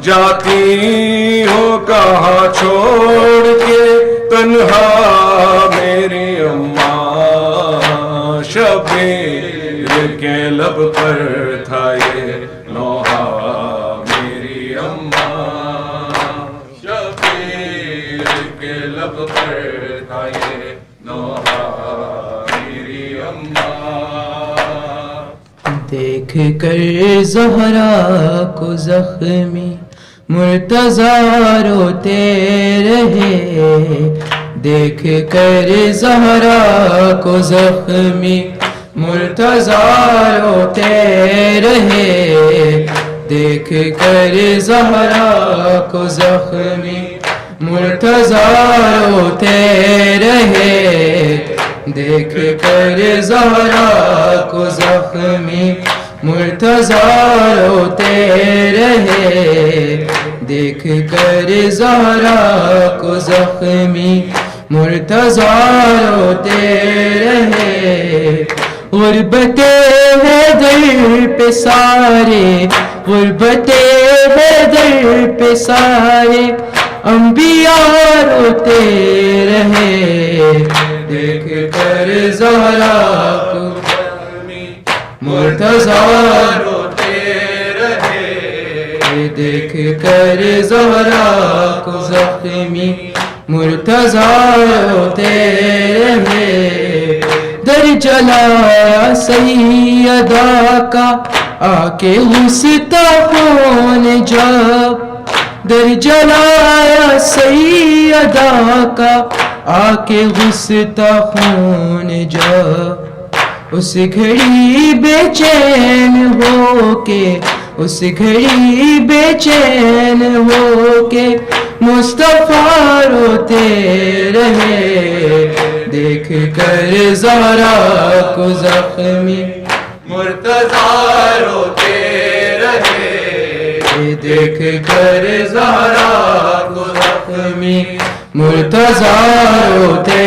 جاتی ہو کہاں چھوڑ کے تنہا میری اماں شبیر کے لب پر تھا یہ نوحہ میری اماں شبیر کے لب پر تھا یہ نوحہ میری اماں دیکھ کر زہرا کو زخمی مرتضیٰ روتے رہے دیکھ کر زہرا کو زخمی مرتضیٰ روتے رہے دیکھ کر زہرا کو زخمی مرتضیٰ روتے رہے دیکھ کر زہرا کو زخمی مرتضیٰ روتے رہے دیکھ کر زہرا کو زخمی مرتضیٰ روتے رہے غربت حیدر پہ سارے غربت حیدر پہ سارے انبیاء روتے رہے دیکھ کر زہرا کو مرتضیٰ روتے رہے دیکھ کر زہرا کو زخمی مرتضیٰ روتے رہے در جلایا سیدہ کا آ کے گستاخوں نے جب در جلایا سیدہ کا آ کے گستاخوں نے جب اس گھڑی بے چین ہو کے اس گھڑی بے چین ہو کے مصطفیٰ روتے رہے دیکھ کر زہرا کو زخمی مرتضیٰ روتے رہے دیکھ کر زہرا کو زخمی مرتضیٰ روتے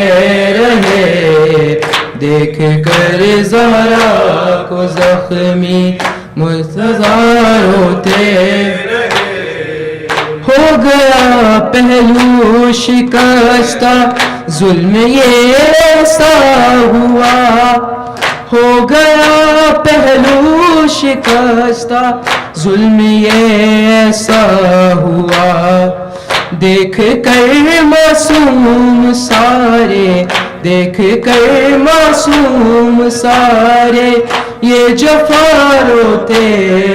رہے دیکھ کر زہرا کو زخمی مرتضیٰ روتے رہے ہو گیا پہلو شکستہ ظلم یہ ایسا ہوا ہو گیا پہلو شکستہ ظلم یہ ایسا ہوا دیکھ کر معصوم سارے دیکھ کر معصوم سارے یہ جفا روتے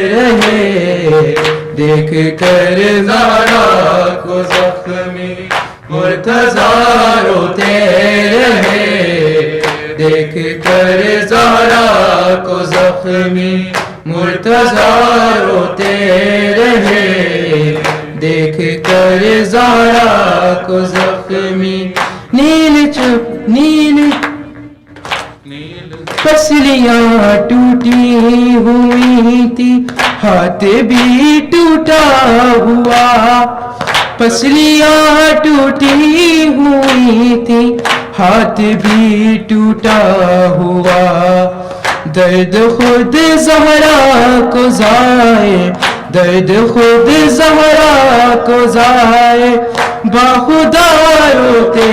رہے دیکھ کر زہرا کو زخمی مرتضیٰ روتے رہے دیکھ کر زہرا کو زخمی مرتضیٰ روتے رہے دیکھ کر زہرا کو زخمی نیل پسلیاں ٹوٹی ہوئی تھی ہاتھ بھی ٹوٹا ہوا پسلیاں ٹوٹی ہوئی تھی ہاتھ بھی ٹوٹا ہوا درد خود زہرا کو زائے درد خود زہرا کو زائے باخدا روتے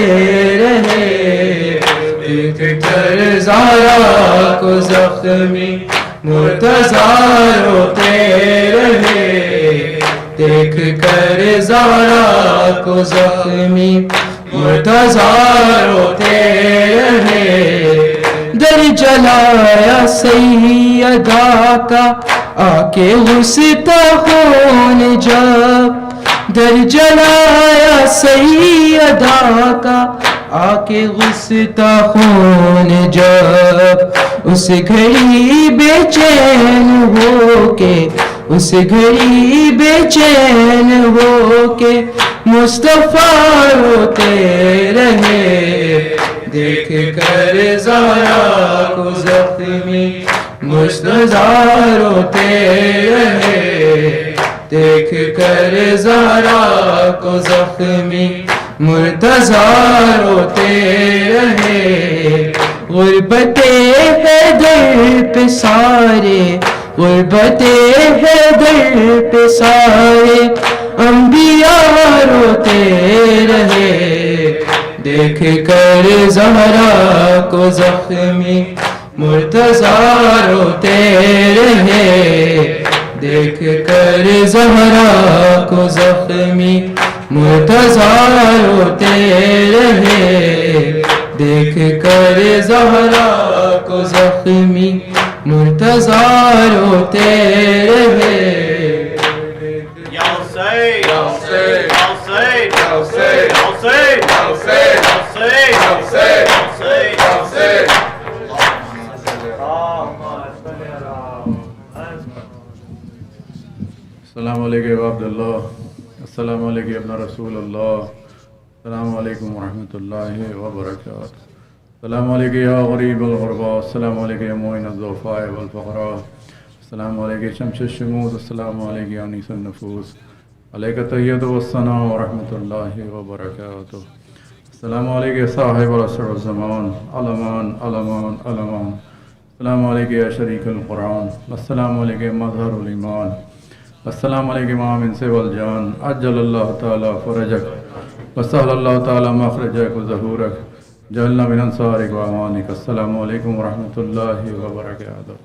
رہے دیکھ کر زہرا کو زخمی مرتضی روتے رہے دیکھ کر زہرا کو زخمی مرتضی روتے رہے در جلایا سیدہ کا آ کے گستاخوں جب در جلایا سیدہ کا آ کے گستاخوں جب اس گھڑی بے چین ہو کے اس گھڑی بے چین ہو کے مصطفیٰ روتے رہے دیکھ کر زہرا کو زخمی مصطفیٰ روتے رہے دیکھ کر زہرا کو زخمی مرتضی روتے رہے غربت حیدر پہ سارے غربت حیدر پہ سارے انبیاء روتے رہے دیکھ کر زہرا کو زخمی مرتضی روتے رہے دیکھ کر زہرا کو زخمی مرتضی روتے رہے دیکھ کر زہرا کو زخمی مرتضی روتے رہے یا حسین یا حسین یا حسین یا حسین یا حسین یا حسین یا حسین یا حسین السلام علیکم عبداللہ السلام علیکم ابن رسول اللہ السلام علیکم ورحمۃ اللہ وبرکاتہ السلام علیکم یا غریب الغرباء السلام علیکم یا معین الضعفاء والفقراء السلام علیکم شمس الشموس السلام علیکم یا انیس النفوس علیک تحیت والثناء ورحمۃ اللہ وبرکاتہ السلام علیکم صاحب العصر والزمان علمان علمان علمان السلام علیکم یا شریک القرآن السلام علیکم مظہر الایمان السلام علیکم آمن سے والجان عجل اللہ تعالی فرجک وسہل اللہ تعالی مخرجک وظہورک جعلنا من انصارک وامانک السلام علیکم ورحمۃ اللہ وبرکاتہ